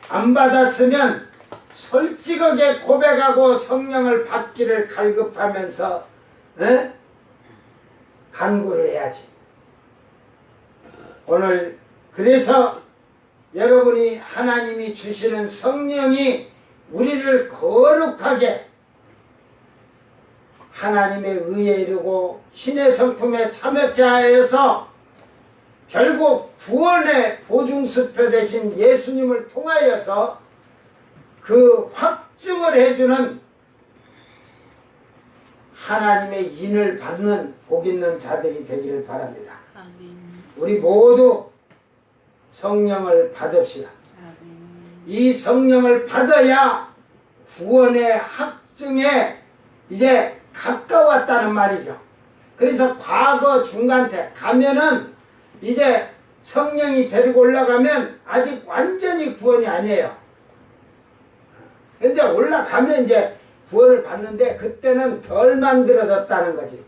안 받았으면 솔직하게 고백하고 성령을 받기를 갈급하면서 간구를 해야지. 오늘 그래서 여러분이 하나님이 주시는 성령이 우리를 거룩하게 하나님의 의에 이르고 신의 성품에 참여케 하여서 결국 구원의 보증수표 되신 예수님을 통하여서 그 확증을 해주는 하나님의 인을 받는 복 있는 자들이 되기를 바랍니다. 아멘. 우리 모두 성령을 받읍시다. 아멘. 이 성령을 받아야 구원의 확증에 이제 가까웠다는 말이죠. 그래서 과거 중간태 가면은 이제 성령이 데리고 올라가면 아직 완전히 구원이 아니에요. 근데 올라가면 이제 구원을 받는데 그때는 덜 만들어졌다는 거지.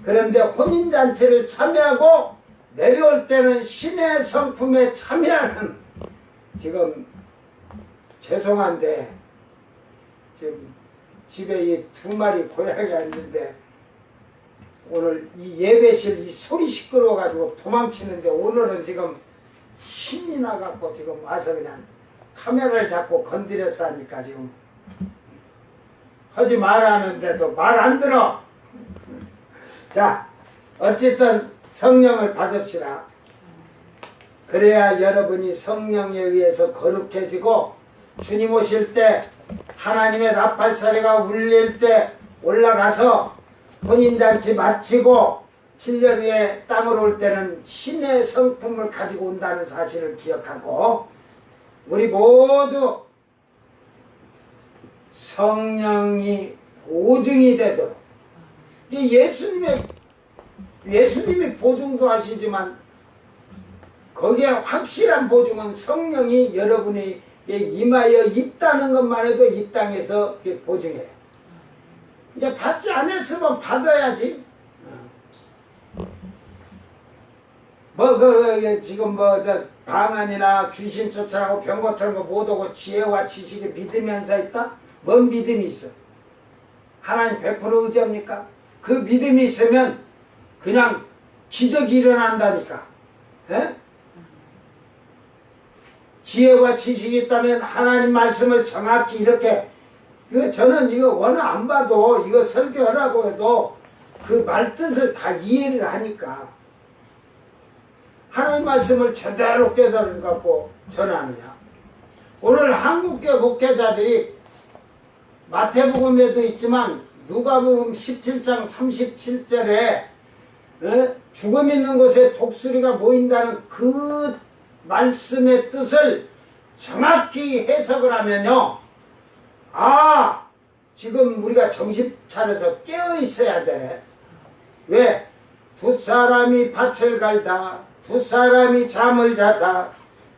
그런데 혼인잔치를 참여하고 내려올 때는 신의 성품에 참여하는, 지금 죄송한데 지금 집에 이 2마리 고양이가 있는데 오늘 이 예배실 이 소리 시끄러워가지고 도망치는데 오늘은 지금 신이 나갖고 지금 와서 그냥 카메라를 잡고 건드렸어 하니까 지금 하지 말라는데도 말 안 들어. 자, 어쨌든 성령을 받읍시다. 그래야 여러분이 성령에 의해서 거룩해지고 주님 오실 때 하나님의 나팔소리가 울릴 때 올라가서 혼인잔치 마치고 7년 후에 땅으로 올 때는 신의 성품을 가지고 온다는 사실을 기억하고 우리 모두 성령이 보증이 되도록 이게 예수님이 보증도 하시지만 거기에 확실한 보증은 성령이 여러분이 임하여 있다는 것만 해도 이 땅에서 보증해요. 이제 받지 않았으면 받아야지. 지금 방언이나 귀신 쫓아나고 병 고치는 거 못 오고 지혜와 지식이 믿으면서 있다? 뭔 믿음이 있어? 하나님 100% 의지합니까? 그 믿음이 있으면 그냥 기적이 일어난다니까. 에? 지혜와 지식이 있다면 하나님 말씀을 정확히 이렇게 저는 이거 원어 안 봐도 이거 설교하라고 해도 그 말뜻을 다 이해를 하니까 하나님 말씀을 제대로 깨달아 갖고 전하느냐. 오늘 한국교 목회자들이 마태복음에도 있지만 누가복음 17장 37절에 죽음 있는 곳에 독수리가 모인다는 그 말씀의 뜻을 정확히 해석을 하면요. 아, 지금 우리가 정신 차려서 깨어 있어야 되네. 왜? 두 사람이 밭을 갈다, 두 사람이 잠을 자다,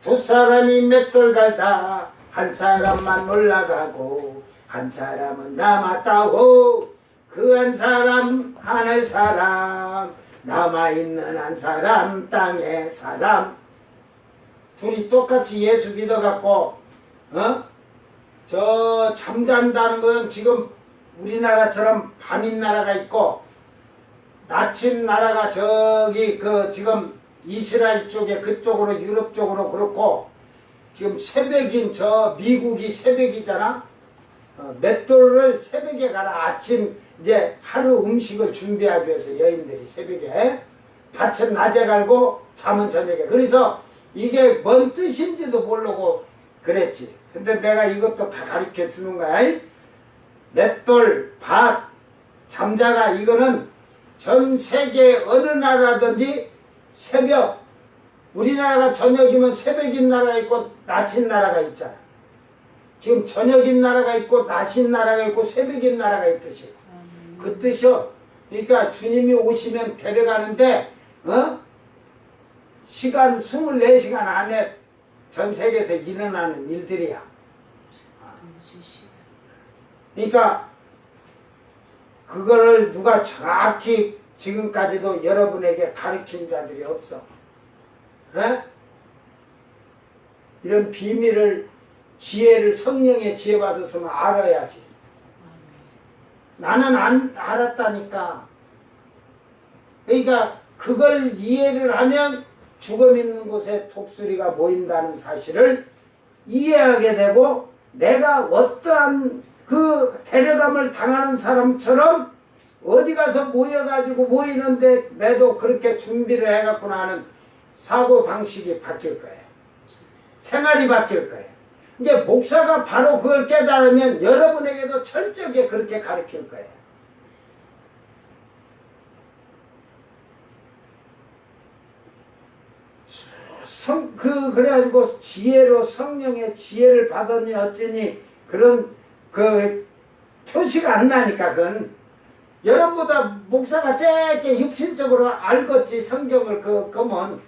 두 사람이 맷돌 갈다, 한 사람만 올라가고 한 사람은 남았다고. 그 한 사람 하늘 사람, 남아있는 한 사람 땅의 사람. 둘이 똑같이 예수 믿어갖고 저 잠잔다는 것은 지금 우리나라처럼 밤인 나라가 있고 낮인 나라가 저기 지금 이스라엘 쪽에 그쪽으로 유럽 쪽으로 그렇고 지금 새벽인 저 미국이 새벽이잖아. 맷돌을 새벽에 가라. 아침 이제 하루 음식을 준비하기 위해서 여인들이 새벽에 밭은 낮에 갈고 잠은 저녁에. 그래서 이게 뭔 뜻인지도 모르고 그랬지. 근데 내가 이것도 다 가르쳐 주는 거야. 맷돌, 밭, 잠자가 이거는 전 세계 어느 나라든지 새벽, 우리나라가 저녁이면 새벽인 나라가 있고 낮인 나라가 있잖아. 지금 저녁인 나라가 있고 낮인 나라가 있고 새벽인 나라가 있듯이. 그 뜻이요. 그러니까 주님이 오시면 데려가는데 시간 24시간 안에 전 세계에서 일어나는 일들이야. 그러니까 그거를 누가 정확히 지금까지도 여러분에게 가르친 자들이 없어. 에? 이런 비밀을 지혜를 성령의 지혜 받았으면 알아야지. 나는 안 알았다니까. 그러니까 그걸 이해를 하면 죽음 있는 곳에 독수리가 모인다는 사실을 이해하게 되고 내가 어떠한 그 데려감을 당하는 사람처럼 어디 가서 모여가지고 모이는데 내도 그렇게 준비를 해갖고 나는 사고방식이 바뀔 거예요. 생활이 바뀔 거예요. 이제 목사가 바로 그걸 깨달으면 여러분에게도 철저하게 그렇게 가르칠 거예요. 그래가지고 지혜로 성령의 지혜를 받았니 어쩌니 그런 표시가 안 나니까 그건 여러분보다 목사가 짧게 육신적으로 알겠지 성경을 그면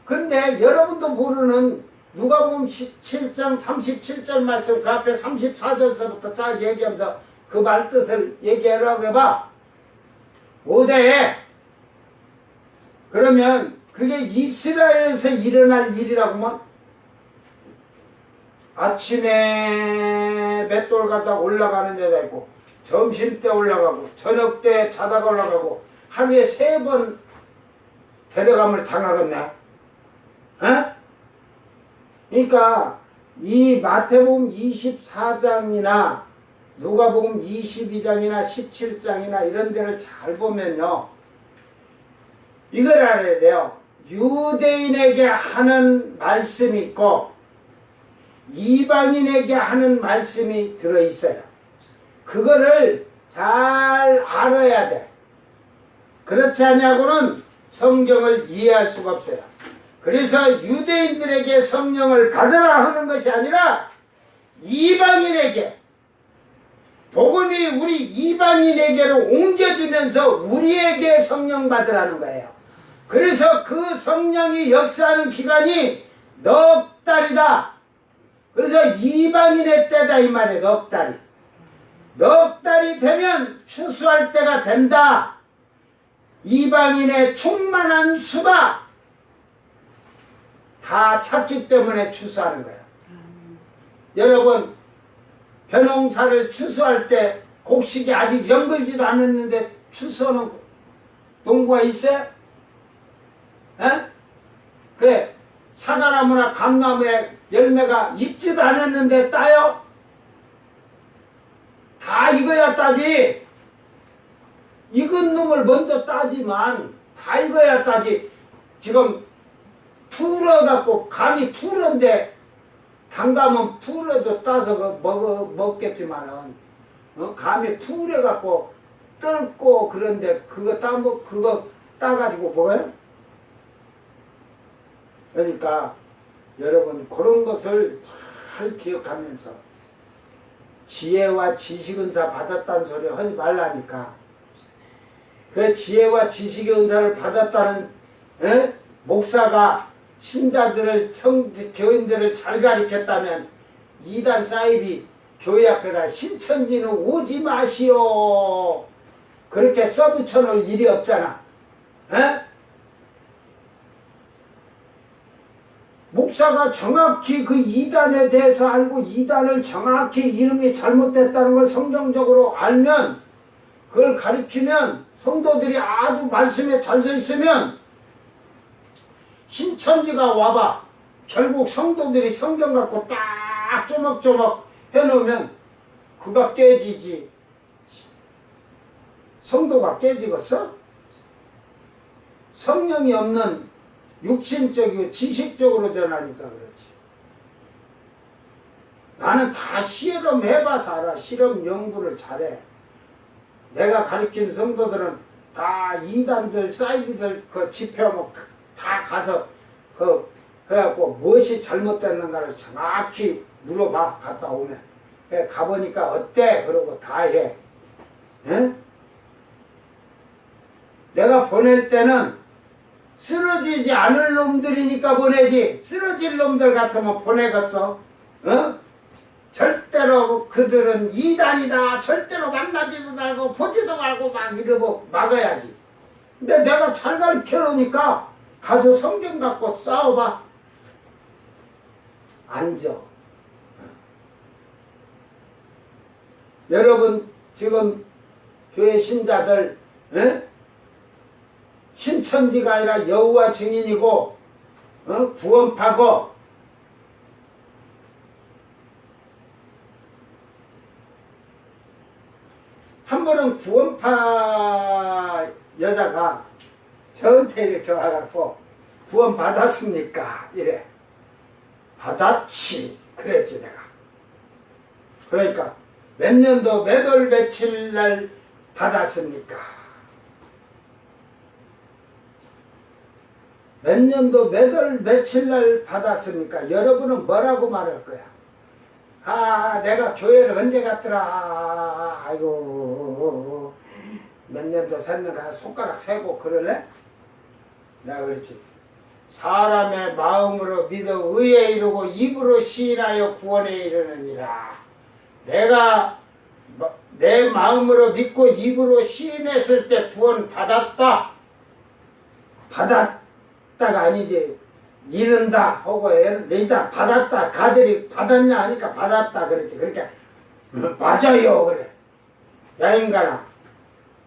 근데 여러분도 모르는 누가복음 17장 37절 말씀 그 앞에 34절서부터 쫙 얘기하면서 그 말뜻을 얘기하라고 해봐. 5대에 그러면 그게 이스라엘에서 일어날 일이라고 하면 아침에 맷돌 가다 올라가는 데가 있고 점심때 올라가고 저녁때 자다가 올라가고 하루에 3번 데려감을 당하겠네. 어? 그러니까 이 마태복음 24장이나 누가복음 22장이나 17장이나 이런 데를 잘 보면요. 이걸 알아야 돼요. 유대인에게 하는 말씀이 있고 이방인에게 하는 말씀이 들어있어요. 그거를 잘 알아야 돼. 그렇지 않냐고는 성경을 이해할 수가 없어요. 그래서 유대인들에게 성령을 받으라 하는 것이 아니라 이방인에게, 복음이 우리 이방인에게로 옮겨지면서 우리에게 성령 받으라는 거예요. 그래서 그 성령이 역사하는 기간이 넉 달이다. 그래서 이방인의 때다 이 말이에요. 넉 달이. 넉 달이 되면 추수할 때가 된다. 이방인의 충만한 수박 다 찾기 때문에 추수하는 거예요. 여러분, 벼농사를 추수할 때 곡식이 아직 연글지도 않았는데 추수하는 농부가 있어요? 에? 그래, 사과나무나 감나무에 열매가 익지도 않았는데 따요? 다 익어야 따지. 익은 놈을 먼저 따지만 다 익어야 따지. 지금 풀어갖고 감이 풀은데 단감은 풀어도 따서 먹겠지만은 감이 풀어갖고 뜰고 그런데 그거 따가지고 먹어요? 그러니까 여러분 그런 것을 잘 기억하면서 지혜와 지식 은사 받았다는 소리 하지 말라니까. 그 지혜와 지식의 은사를 받았다는 목사가 신자들을 교인들을 잘 가르쳤다면 이단 사이비 교회 앞에다 신천지는 오지 마시오 그렇게 써붙여놓을 일이 없잖아. 목사가 정확히 그 이단에 대해서 알고 이단을 정확히 이름이 잘못됐다는 걸 성경적으로 알면 그걸 가르치면 성도들이 아주 말씀에 잘 서 있으면 신천지가 와봐. 결국 성도들이 성경 갖고 딱 조목조목 해놓으면 그가 깨지지. 성도가 깨지겠어? 성령이 없는 육신적이고 지식적으로 전하니까 그렇지. 나는 다 실험해봐서 알아. 실험 연구를 잘해. 내가 가르친 성도들은 다 이단들, 사이비들 그 집회하면 다 가서 그래갖고 무엇이 잘못됐는가를 정확히 물어봐. 갔다 오면. 그래, 가보니까 어때? 그러고 다 해. 에? 내가 보낼 때는 쓰러지지 않을 놈들이니까 보내지. 쓰러질 놈들 같으면 보내겠어. 절대로 그들은 이단이다. 절대로 만나지도 말고 보지도 말고 막 이러고 막아야지. 근데 내가 잘 가르쳐 놓으니까 가서 성경 갖고 싸워봐. 앉아. 여러분 지금 교회 신자들 신천지가 아니라 여호와 증인이고 구원파고 한 번은 구원파 여자가 저한테 이렇게 와갖고 구원 받았습니까? 이래. 받았지. 그랬지 내가. 그러니까 몇 년도 몇 월 며칠 날 받았습니까? 몇 년도 몇 월 며칠 날 받았습니까? 여러분은 뭐라고 말할 거야? 아, 내가 교회를 언제 갔더라. 아이고, 몇 년도 샜는가 손가락 세고 그럴래? 내가 그랬지. 사람의 마음으로 믿어 의에 이르고 입으로 시인하여 구원에 이르느니라. 내가 내 마음으로 믿고 입으로 시인했을 때 구원 받았다. 받았다가 아니지. 이른다 하고 일단 받았다. 가들이 받았냐 하니까 받았다 그랬지. 그러니까 맞아요 그래. 야 인간아,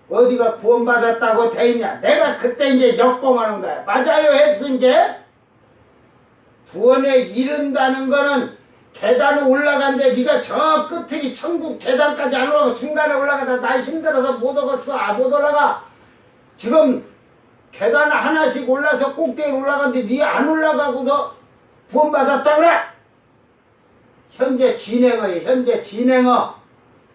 어디가 구원받았다고 돼 있냐. 내가 그때 이제 역공하는 거야. 맞아요 했은 게 구원에 이른다는 거는 계단을 올라간데 네가 저 끝에 천국 계단까지 안 올라가. 중간에 올라가다 나 힘들어서 못 오겠어. 못 올라가. 지금 계단 하나씩 올라서 꼭대기 올라가는데 네 안 올라가고서 구원받았다 그래. 현재 진행어.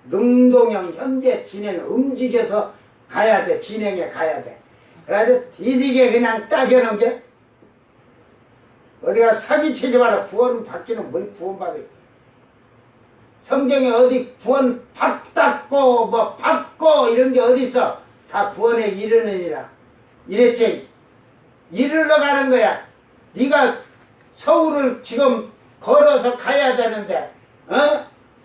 능동형 현재 진행 움직여서 가야 돼. 진행해 가야 돼. 그래가지고 뒤지게 그냥 따개놓은 게 어디가 사기치지 마라. 구원 받기는 뭘 구원받아요. 성경에 어디 구원 받았고 뭐 받고 이런 게 어디 있어. 다 구원에 이르느니라 이랬지. 이르러 가는 거야. 네가 서울을 지금 걸어서 가야 되는데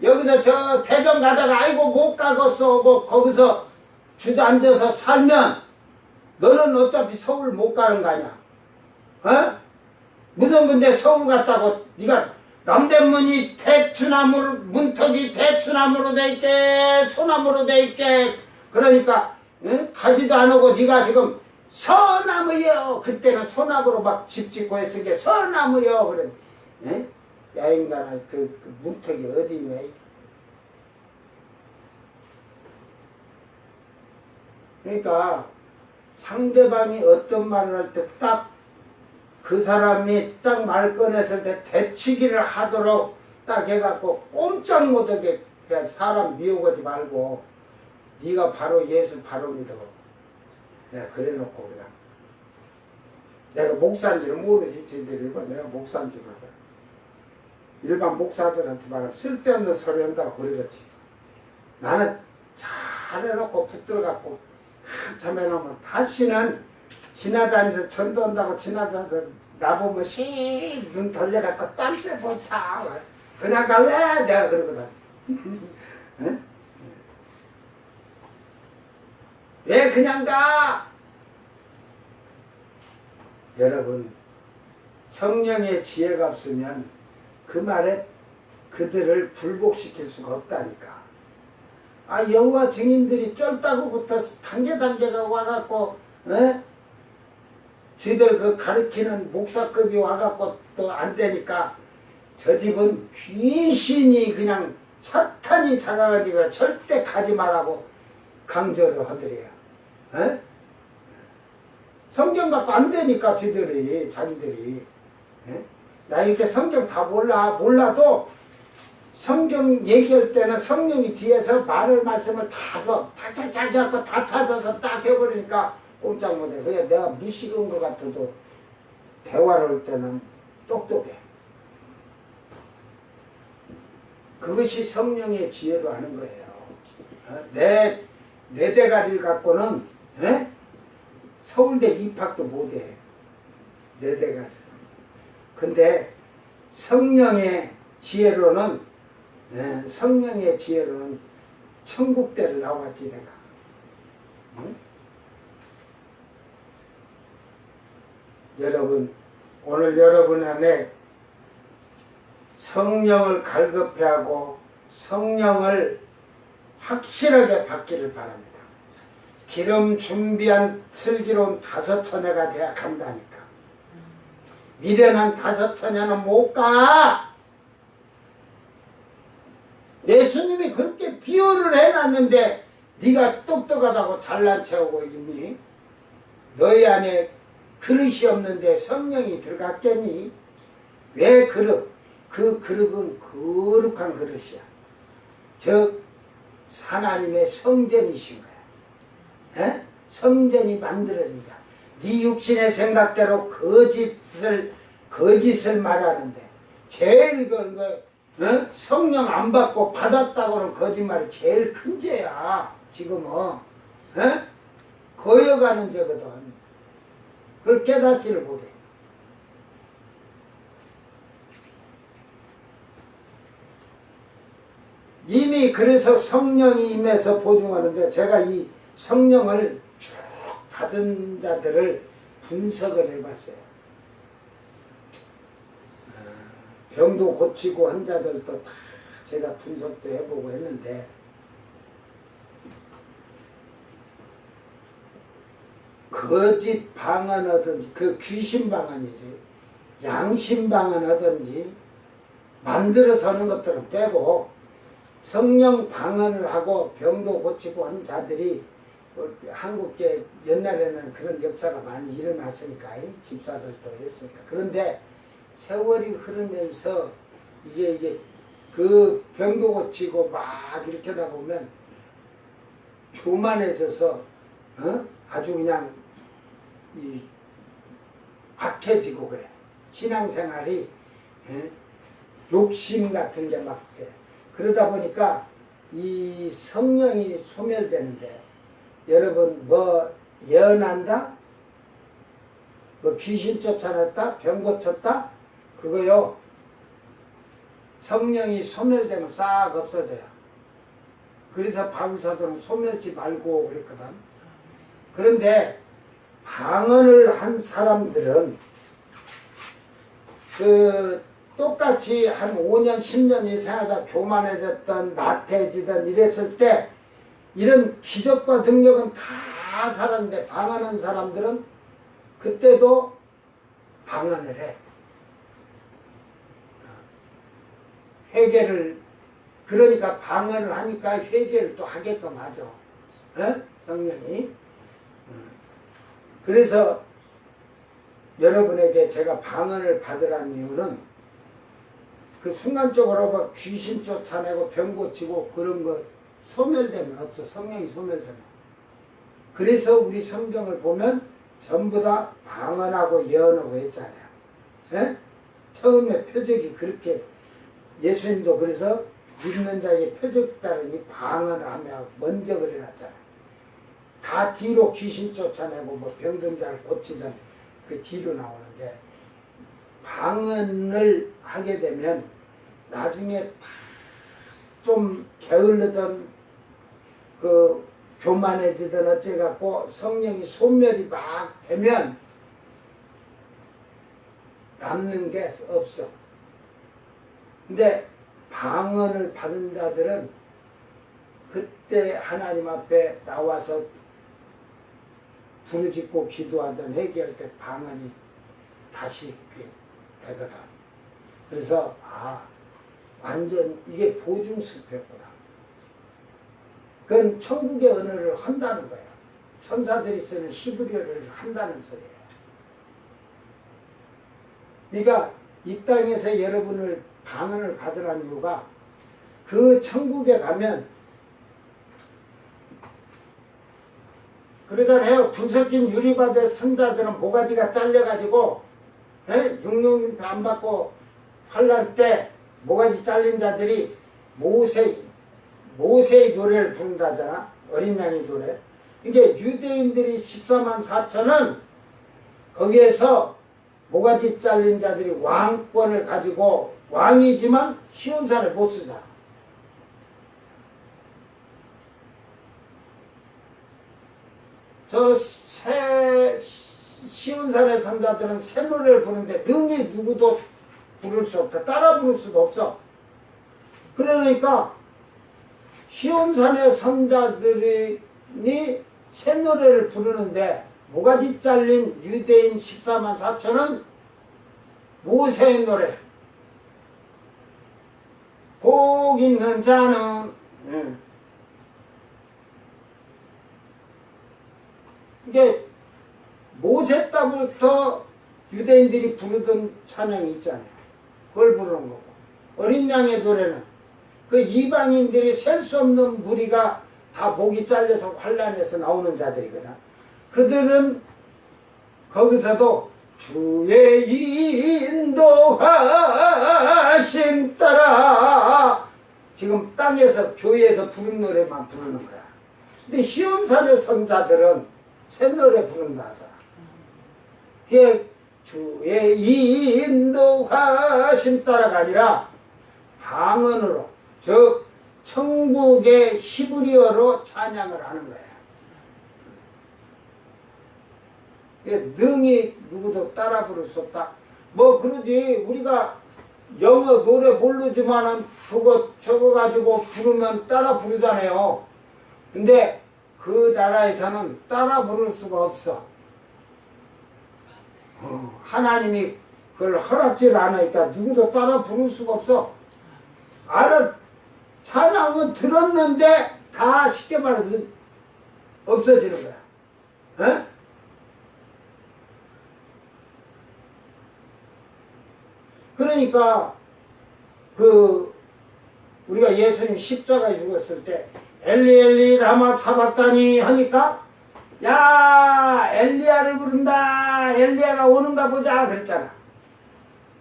여기서 저 대전 가다가 아이고 못 가겠어 뭐 거기서 주저앉아서 살면 너는 어차피 서울 못 가는 거 아니야. 무슨 근데 서울 갔다고 네가 남대문이 대추나무로 문턱이 대추나무로 돼 있게 소나무로 돼 있게 그러니까 가지도 안 오고 네가 지금 서나무여 그때는 소나무로 막 집 짓고 했으니까 서나무여 그래. 야 인간아 그 문턱이 어디 있냐. 그러니까 상대방이 어떤 말을 할 때 딱 그 사람이 딱 말 꺼냈을 때 대치기를 하도록 딱 해갖고 꼼짝 못하게 그냥 사람 미워하지 말고 네가 바로 예수 바로 믿어. 내가 그래놓고 그냥 내가 목사인지를 모르지. 쟤들이 내가 목사인지를 일반 목사들한테 말하면 쓸데없는 소리 한다고 그러겠지. 나는 잘 해놓고 붙들어갖고 한참 해놓으면 다시는 지나다니면서 전도한다고 지나다니면서 나보면 눈 돌려갖고 딴데 보자 그냥 갈래? 내가 그러거든. 응? 왜 그냥 가? 여러분 성령의 지혜가 없으면 그 말에 그들을 불복시킬 수가 없다니까. 여호와 증인들이 쫄다고부터 단계가 와갖고 저희들 그 가르치는 목사급이 와갖고 또 안 되니까 저 집은 귀신이 그냥 사탄이 작아가지고 절대 가지 말라고 강조를 하더래요. 성경 갖고 안 되니까 저희들이 자기들이 나 이렇게 성경 다 몰라도 성경 얘기할 때는 성령이 뒤에서 말씀을 다 줘. 착착착 해갖고 다 찾아서 딱 해버리니까 꼼짝 못해. 그냥 내가 미식은 것 같아도 대화를 할 때는 똑똑해. 그것이 성령의 지혜로 하는 거예요. 내 대가리를 갖고는 서울대 입학도 못해. 내 대가리. 근데 성령의 지혜로는 천국대를 나왔지 내가. 응? 여러분 오늘 여러분 안에 성령을 갈급해하고 성령을 확실하게 받기를 바랍니다. 기름 준비한 슬기로운 다섯 처녀가 돼야 간다니까. 미련한 다섯 처녀는 못 가. 예수님이 그렇게 비유를 해놨는데 네가 똑똑하다고 잘난 체하고 있니? 너희 안에 그릇이 없는데 성령이 들어갔겠니? 왜 그릇? 그 그릇은 거룩한 그릇이야. 즉 하나님의 성전이신 거야. 성전이 만들어진다. 네 육신의 생각대로 거짓을 말하는데 제일 성령 안 받고 받았다고는 거짓말이 제일 큰 죄야. 지금은 거여가는 죄거든. 그걸 깨닫지를 못해. 이미 그래서 성령이 임해서 보증하는데 제가 이 성령을 쭉 받은 자들을 분석을 해봤어요. 병도 고치고 한 자들도 다 제가 분석도 해보고 했는데 거짓 방언하든지 그 귀신 방언이지 양심 방언하든지 만들어서 하는 것들은 빼고 성령 방언을 하고 병도 고치고 한 자들이 한국계 옛날에는 그런 역사가 많이 일어났으니까 집사들도 했으니까. 그런데 세월이 흐르면서 이게 그 병도 고치고 막 이렇게 하다 보면 교만해져서 아주 그냥 이 악해지고 그래. 신앙생활이 욕심 같은 게 막 돼. 그러다 보니까 이 성령이 소멸되는데 여러분 뭐 예언한다? 뭐 귀신 쫓아냈다? 병 고쳤다? 그거요. 성령이 소멸되면 싹 없어져요. 그래서 바울사도는 소멸지 말고 그랬거든. 그런데 방언을 한 사람들은 그 똑같이 한 5년 10년 이상하다 교만해졌던 나태해지던 이랬을 때 이런 기적과 능력은 다 살았는데 방언한 사람들은 그때도 방언을 해. 회개를 그러니까 방언을 하니까 회개를 또 하게끔 하죠. 성령이. 그래서 여러분에게 제가 방언을 받으라는 이유는 그 순간적으로 막 귀신 쫓아내고 병 고치고 그런 거 소멸되면 없어. 성령이 소멸되면. 그래서 우리 성경을 보면 전부 다 방언하고 예언하고 했잖아요. 처음에 표적이 그렇게 예수님도 그래서 믿는 자에게 표적 따르니 방언을 하며 먼저 그래놨잖아요. 다 뒤로 귀신 쫓아내고 뭐 병든 자를 고치던 그 뒤로 나오는 게 방언을 하게 되면 나중에 좀 게을르던 그 교만해지던 어째갖고 성령이 소멸이 막 되면 남는 게 없어. 근데 방언을 받은 자들은 그때 하나님 앞에 나와서 부르짖고 기도하던 회개할 때 방언이 다시 되거든. 그래서 완전 이게 보증수표구나. 그건 천국의 언어를 한다는 거예요. 천사들이 쓰는 히브리어를 한다는 소리예요. 그러니까 이 땅에서 여러분을 방언을 받으라는 이유가 그 천국에 가면 그러잖아요. 분석긴 유리바대 선자들은 모가지가 잘려가지고 육룡 안 받고 환란 때 모가지 잘린 자들이 모세의 노래를 부른다잖아. 어린 양의 노래. 이게 유대인들이 14만 4천은 거기에서 모가지 잘린 자들이 왕권을 가지고 왕이지만 시온산을 못 쓰잖아. 저 시온산의 선자들은 새 노래를 부르는데 능히 누구도 부를 수 없다. 따라 부를 수도 없어. 그러니까 시온산의 선자들이 새 노래를 부르는데 모가지 잘린 유대인 14만 4천은 모세의 노래. 복 있는 자는 이게 모세 때부터 유대인들이 부르던 찬양이 있잖아요. 그걸 부르는 거고 어린 양의 노래는 그 이방인들이 셀 수 없는 무리가 다 목이 잘려서 환란해서 나오는 자들이거든. 그들은 거기서도 주의 인도하심 따라 지금 땅에서 교회에서 부른 노래만 부르는 거야. 근데 시온산의 선자들은 새 노래 부른다 하잖아. 그게 주의 인도하심 따라가 아니라 방언으로 즉 천국의 히브리어로 찬양을 하는 거야. 능히 누구도 따라 부를 수 없다. 뭐 그러지 우리가 영어 노래 모르지만은 그거 저거 가지고 부르면 따라 부르잖아요. 근데 그 나라에서는 따라 부를 수가 없어. 하나님이 그걸 허락지를 않으니까 누구도 따라 부를 수가 없어. 찬양은 들었는데 다 쉽게 말해서 없어지는 거야. 그러니까 그 우리가 예수님 십자가에 죽었을 때 엘리 엘리 라마 사박다니 하니까 야 엘리야를 부른다 엘리야가 오는가 보자 그랬잖아.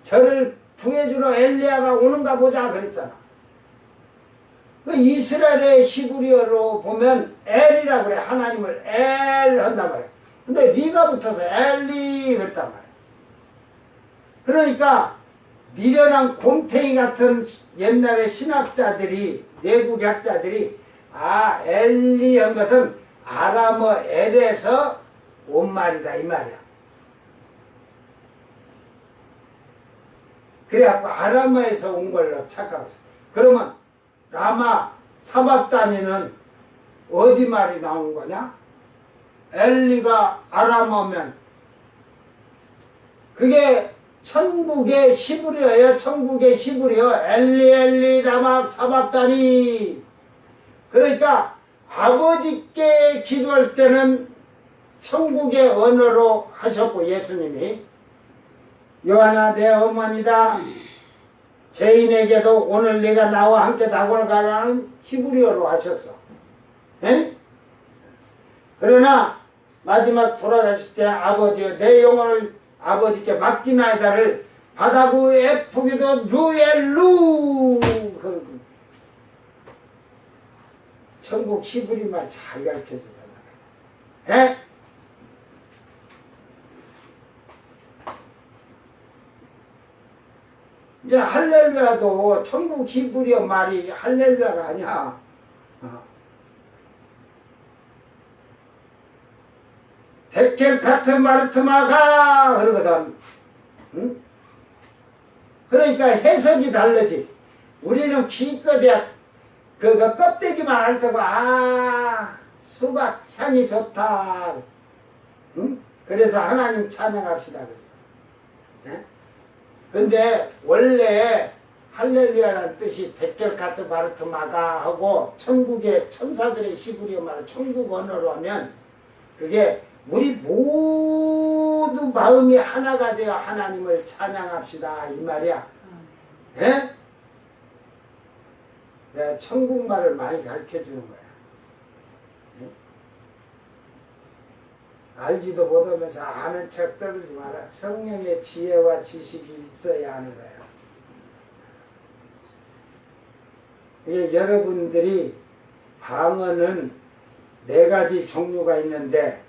저를 구해주러 엘리야가 오는가 보자 그랬잖아. 그 이스라엘의 히브리어로 보면 엘이라고 그래. 하나님을 엘 한단 말이야. 근데 리가 붙어서 엘리 그랬단 말이야. 그러니까 미련한 곰탱이 같은 옛날의 신학자들이 내국학자들이 아 엘리 한 것은 아람어 엘에서 온 말이다 이 말이야. 그래갖고 아람어에서 온 걸로 착각했어. 그러면 라마 사박다니는 어디 말이 나온 거냐? 엘리가 아람어면 그게 천국의 히브리어예요. 천국의 히브리어 엘리 엘리 라마 사박다니. 그러니까 아버지께 기도할 때는 천국의 언어로 하셨고 예수님이 요한아 내 어머니다 죄인에게도 오늘 네가 나와 함께 낙원을 가라는 히브리어로 하셨어. 에? 그러나 마지막 돌아가실 때 아버지여 내 영혼을 아버지께 맡기나이다를 바다구 에프기도 루엘루 천국 히브리 말 잘 가르쳐주잖아. 에? 이제 할렐루야도 천국 히브리어 말이 할렐루야가 아니야. 데켈카트 마르트마가 그러거든. 응? 그러니까 해석이 다르지. 우리는 기껏해야 그거 껍데기만 알 테고 아 수박 향이 좋다. 응? 그래서 하나님 찬양합시다 그래서. 예? 근데 원래 할렐루야라는 뜻이 데켈카트 마르트마가 하고 천국의 천사들의 히브리어 말을 천국 언어로 하면 그게 우리 모두 마음이 하나가 되어 하나님을 찬양합시다 이 말이야. 예? 내가 천국말을 많이 가르쳐주는 거야. 예? 알지도 못하면서 아는 척 떠들지 마라. 성령의 지혜와 지식이 있어야 하는 거야. 이게 여러분들이 방언은 4가지 종류가 있는데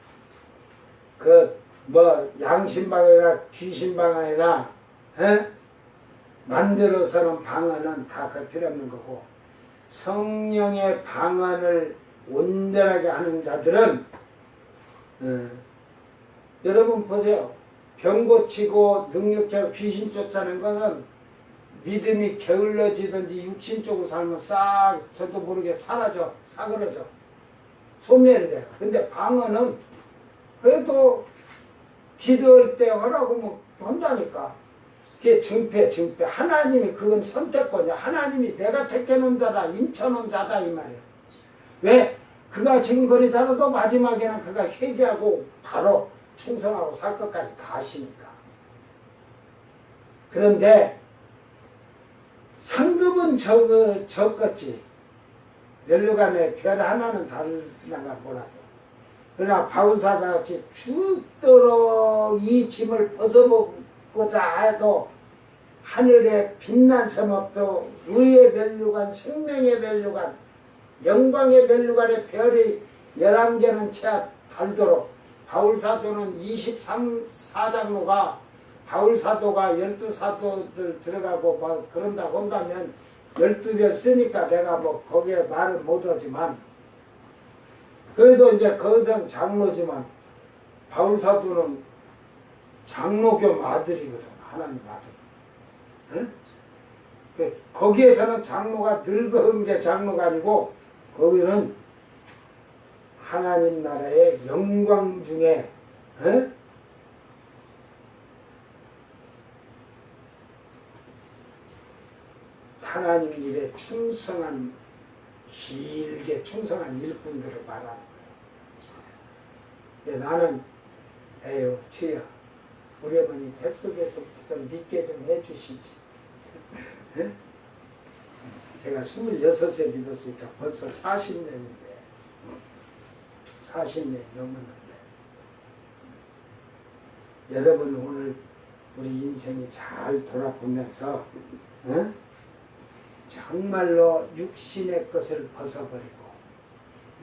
그 뭐 양심방언이나 귀신방언이나 만들어서는 방언은 다 그 필요 없는 거고 성령의 방언을 온전하게 하는 자들은 여러분 보세요. 병 고치고 능력하고 귀신 쫓아내는 것은 믿음이 게을러지든지 육신 쪽으로 살면 싹 저도 모르게 사라져 사그러져 소멸이 돼요. 근데 방언은 그래도 기도할 때 하라고 뭐 한다니까. 그게 증패. 하나님이 그건 선택권이야. 하나님이 내가 택해놓은 자다 인쳐놓은 자다 이 말이야. 왜? 그가 지금 거리 살아도 마지막에는 그가 회개하고 바로 충성하고 살 것까지 다 하시니까. 그런데 상급은 적겠지. 멸류관에 별 하나는 다르나가 뭐라고. 그러나 바울사같이 죽도록 이 짐을 벗어보고자 해도 하늘에 빛난 세마표 의의 멸류관 생명의 멸류관 영광의 멸류관의 별이 11개는 채 달도록 바울사도는 23사장로가 바울사도가 12사도들 들어가고 뭐 그런다고 한다면 12별 쓰니까 내가 뭐 거기에 말을 못하지만 그래도 이제 거성 장로지만 바울사도는 장로교 아들이거든. 하나님 아들. 응? 거기에서는 장로가 늙은 게 장로가 아니고 거기는 하나님 나라의 영광 중에 하나님 일에 충성한 길게 충성한 일꾼들을 말하는 거야. 나는 에휴 주여 우리 어머니 뱃속에서부터 믿게 좀 해주시지. 제가 26세 믿었으니까 벌써 40년인데 40년이 넘었는데 여러분 오늘 우리 인생이 잘 돌아보면서 정말로 육신의 것을 벗어버리고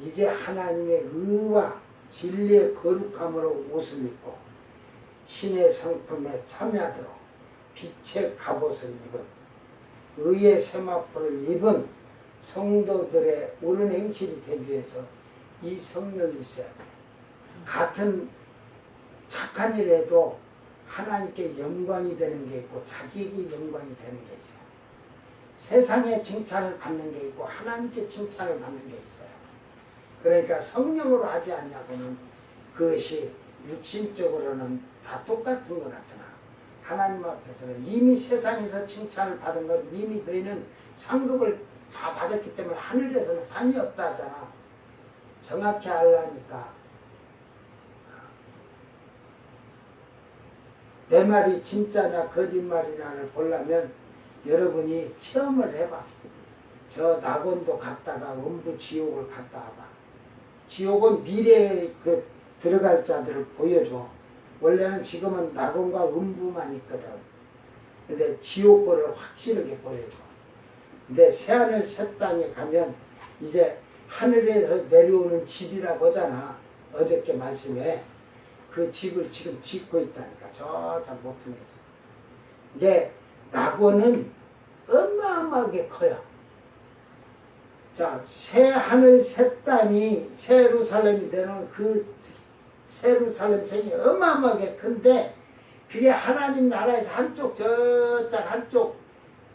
이제 하나님의 의와 진리의 거룩함으로 옷을 입고 신의 성품에 참여하도록 빛의 갑옷을 입은 의의 세마포를 입은 성도들의 옳은 행실이 되기 위해서 이 성령이 있어야 돼요. 같은 착한 일에도 하나님께 영광이 되는 게 있고 자기에게 영광이 되는 게 있어요. 세상에 칭찬을 받는 게 있고 하나님께 칭찬을 받는 게 있어요. 그러니까 성령으로 하지 않냐고는 그것이 육신적으로는 다 똑같은 것 같으나 하나님 앞에서는 이미 세상에서 칭찬을 받은 건 이미 너희는 상급을 다 받았기 때문에 하늘에서는 상이 없다 하잖아. 정확히 알라니까 내 말이 진짜냐 거짓말이냐를 보려면 여러분이 체험을 해봐. 저 낙원도 갔다가 음부 지옥을 갔다 와봐. 지옥은 미래에 그 들어갈 자들을 보여줘. 원래는 지금은 낙원과 음부만 있거든. 근데 지옥거를 확실하게 보여줘. 근데 새하늘 새 땅에 가면 이제 하늘에서 내려오는 집이라고 하잖아. 어저께 말씀에 그 집을 지금 짓고 있다니까. 저 모퉁이에서. 이게 낙원은 어마어마하게 커요. 자, 새 하늘 새 땅이 새 예루살렘이 되는 그 새 예루살렘 성이 어마어마하게 큰데 그게 하나님 나라에서 한쪽 저쪽 한쪽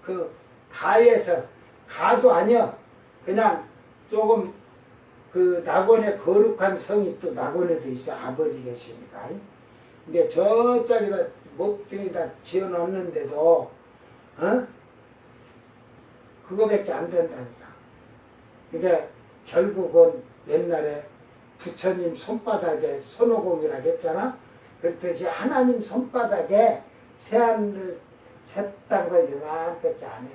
그 가에서 가도 아니야. 그냥 조금 그 낙원의 거룩한 성이 또 낙원에도 있어. 아버지 계시니까. 근데 저쪽에다 목등에다 지어놓는데도 그거밖에 안 된다니까. 그게 결국은 옛날에 부처님 손바닥에 손오공이라고 했잖아. 그렇듯이 하나님 손바닥에 새하늘 새 땅과 요만밖에 안 해.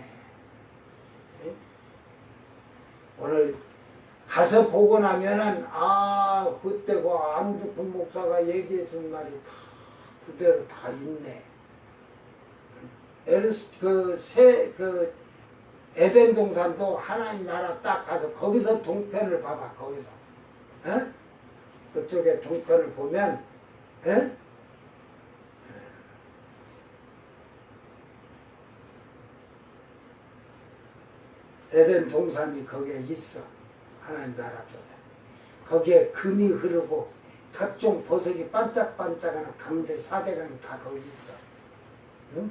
오늘 가서 보고 나면은 그때 그 안두근 목사가 얘기해 준 말이 다 그대로 다 있네. 에덴 동산도 하나님 나라 딱 가서 거기서 동편을 봐봐. 거기서 그쪽에 동편을 보면 에덴 동산이 거기에 있어. 하나님 나라 쪽에. 거기에 금이 흐르고 각종 보석이 반짝반짝하는 강대 4대강이 다 거기 있어. 응?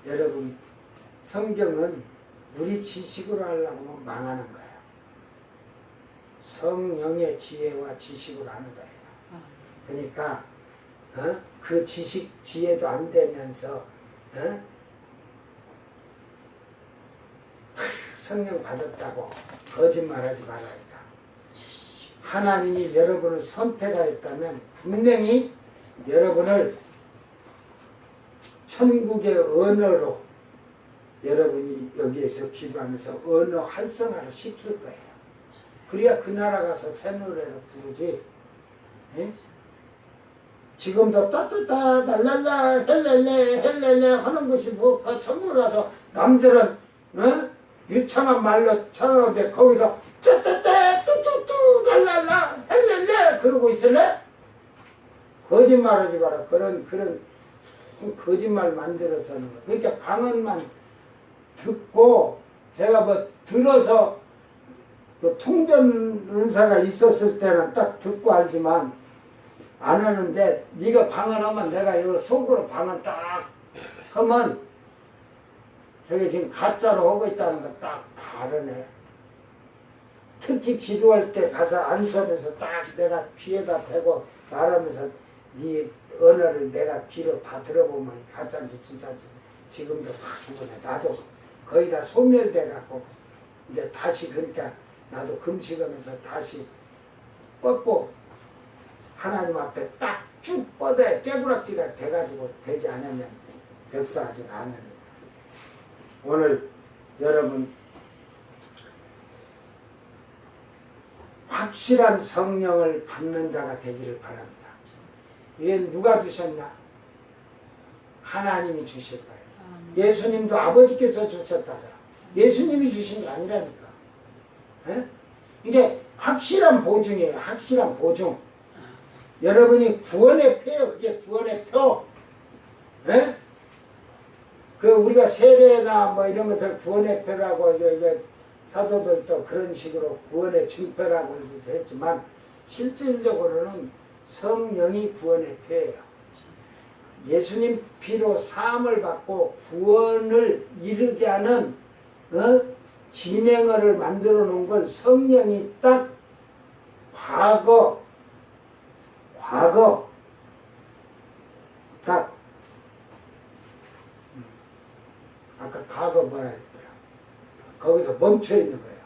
여러분 성경은 우리 지식으로 하려고 하면 망하는 거예요. 성령의 지혜와 지식으로 하는 거예요. 그러니까 그 지식 지혜도 안 되면서 성령 받았다고 거짓말하지 말아야겠다. 하나님이 여러분을 선택하였다면 분명히 여러분을 천국의 언어로 여러분이 여기에서 기도하면서 언어 활성화를 시킬 거예요. 그래야 그 나라 가서 새 노래를 부르지. 지금도 따뜻따 날랄라 헬렐레 헬렐레 하는 것이 뭐 그 천국 가서 남들은 유창한 말로 쳐놓는데 거기서 따따따 뚜뚜뚜 날랄라 헬렐레 그러고 있을래? 거짓말하지 마라. 그런 거짓말 만들어서 하는 거. 그러니까 방언만 듣고 제가 뭐 들어서 그 통변 은사가 있었을 때는 딱 듣고 알지만 안 하는데 네가 방언하면 내가 이거 속으로 방언 딱 하면 저게 지금 가짜로 하고 있다는 거 딱 다르네. 특히 기도할 때 가서 안수하면서 딱 내가 귀에다 대고 말하면서 네 언어를 내가 귀로 다 들어보면 가짜인지 진짜인지 지금도 다 구분해. 나도 거의 다 소멸돼 갖고 이제 다시 그러니까 나도 금식하면서 다시 뻗고 하나님 앞에 딱 쭉 뻗어야 깨부락지가 돼가지고 되지 않으면 역사하지 않으니까. 오늘 여러분 확실한 성령을 받는 자가 되기를 바랍니다. 이게 누가 주셨나? 하나님이 주실 거예요. 예수님도 아버지께서 주셨다더라. 예수님이 주신 게 아니라니까. 에? 이게 확실한 보증이에요. 확실한 보증. 여러분이 구원의 표예요. 그게 구원의 표. 에? 그 우리가 세례나 뭐 이런 것을 구원의 표라고 이게 사도들도 그런 식으로 구원의 증표라고 했지만 실질적으로는 성령이 구원의 표예요. 예수님 피로 사함을 받고 구원을 이루게 하는 진행어를 만들어 놓은 걸 성령이 딱 과거 딱 아까 과거 뭐라 했더라. 거기서 멈춰 있는 거예요.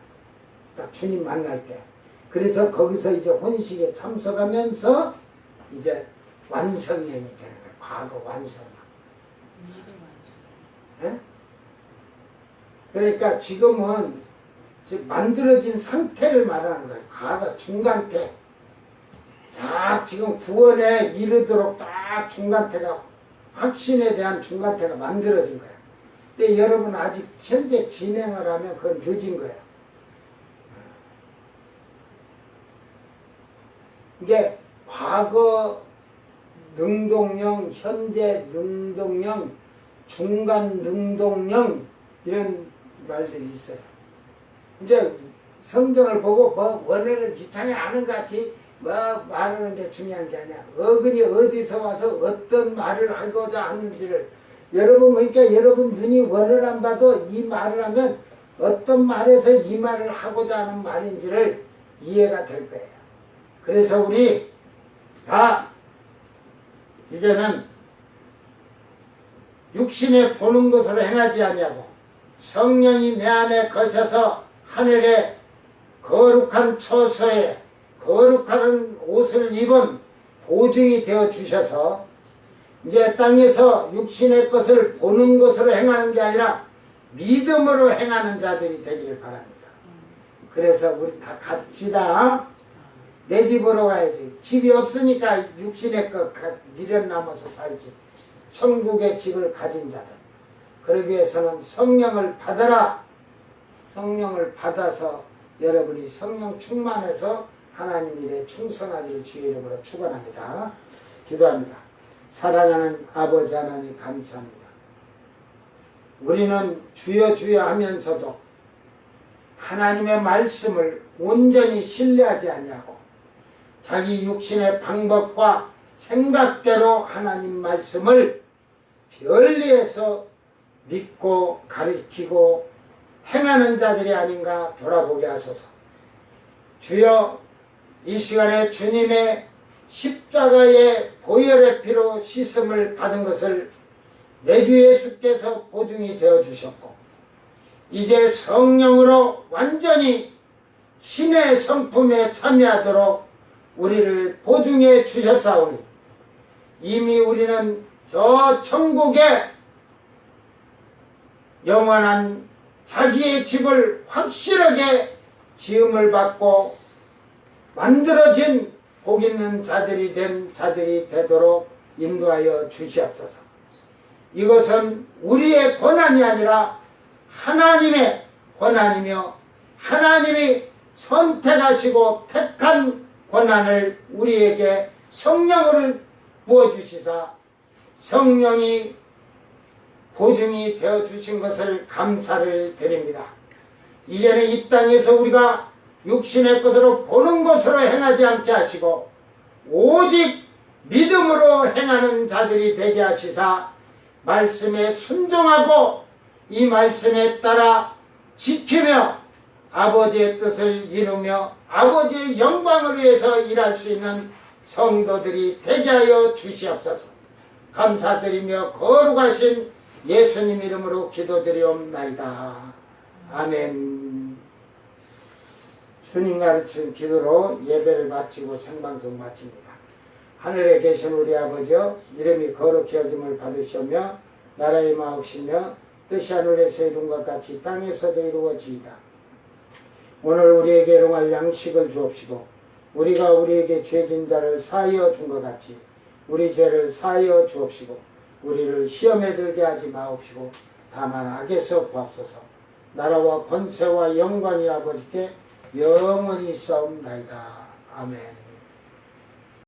딱 주님 만날 때. 그래서 거기서 이제 혼식에 참석하면서 이제 완성형이 되는 거예요. 과거 완성형. 예? 그러니까 지금은 지금 만들어진 상태를 말하는 거예요. 과거 중간태. 딱 지금 구원에 이르도록 딱 중간태가 확신에 대한 중간태가 만들어진 거예요. 근데 여러분 아직 현재 진행을 하면 그건 늦은 거예요. 이게 과거 능동형, 현재 능동형, 중간 능동형 이런 말들이 있어요. 이제 성경을 보고 뭐 원어를 귀찮게 아는 것 같이 뭐 말하는 게 중요한 게 아니야. 어근이 어디서 와서 어떤 말을 하고자 하는지를 여러분 그러니까 여러분 눈이 원을 안 봐도 이 말을 하면 어떤 말에서 이 말을 하고자 하는 말인지를 이해가 될 거예요. 그래서 우리 다 이제는 육신에 보는 것으로 행하지 아니하고 성령이 내 안에 거셔서 하늘의 거룩한 처소에 거룩한 옷을 입은 보증이 되어 주셔서 이제 땅에서 육신의 것을 보는 것으로 행하는 게 아니라 믿음으로 행하는 자들이 되기를 바랍니다. 그래서 우리 다 갑시다. 내 집으로 가야지. 집이 없으니까 육신의 것 미련 남아서 살지. 천국의 집을 가진 자들. 그러기 위해서는 성령을 받아라. 성령을 받아서 여러분이 성령 충만해서 하나님 일에 충성하기를 주의 이름으로 축원합니다. 기도합니다. 사랑하는 아버지 하나님 감사합니다. 우리는 주여 주여 하면서도 하나님의 말씀을 온전히 신뢰하지 아니하고 자기 육신의 방법과 생각대로 하나님 말씀을 편리해서 믿고 가르치고 행하는 자들이 아닌가 돌아보게 하소서. 주여 이 시간에 주님의 십자가의 보혈의 피로 씻음을 받은 것을 내 주 예수께서 보증이 되어 주셨고 이제 성령으로 완전히 신의 성품에 참여하도록 우리를 보증해 주셨사오니 이미 우리는 저 천국의 영원한 자기의 집을 확실하게 지음을 받고 만들어진 복 있는 자들이 된 자들이 되도록 인도하여 주시옵소서. 이것은 우리의 권한이 아니라 하나님의 권한이며 하나님이 선택하시고 택한 권한을 우리에게 성령을 부어주시사 성령이 보증이 되어주신 것을 감사를 드립니다. 이제는 이 땅에서 우리가 육신의 것으로 보는 것으로 행하지 않게 하시고 오직 믿음으로 행하는 자들이 되게 하시사 말씀에 순종하고 이 말씀에 따라 지키며 아버지의 뜻을 이루며 아버지의 영광을 위해서 일할 수 있는 성도들이 되게 하여 주시옵소서. 감사드리며 거룩하신 예수님 이름으로 기도드리옵나이다. 아멘. 주님 가르친 기도로 예배를 마치고 생방송 마칩니다. 하늘에 계신 우리 아버지여 이름이 거룩히 여김을 받으시오며 나라의 마옵시며 뜻이 하늘에서 이룬 것 같이 땅에서도 이루어지이다. 오늘 우리에게 일용할 양식을 주옵시고 우리가 우리에게 죄진 자를 사하여 준 것 같이 우리 죄를 사하여 주옵시고 우리를 시험에 들게 하지 마옵시고 다만 악에서 구하옵소서. 나라와 권세와 영광이 아버지께 영원히 있사옵나이다. 아멘.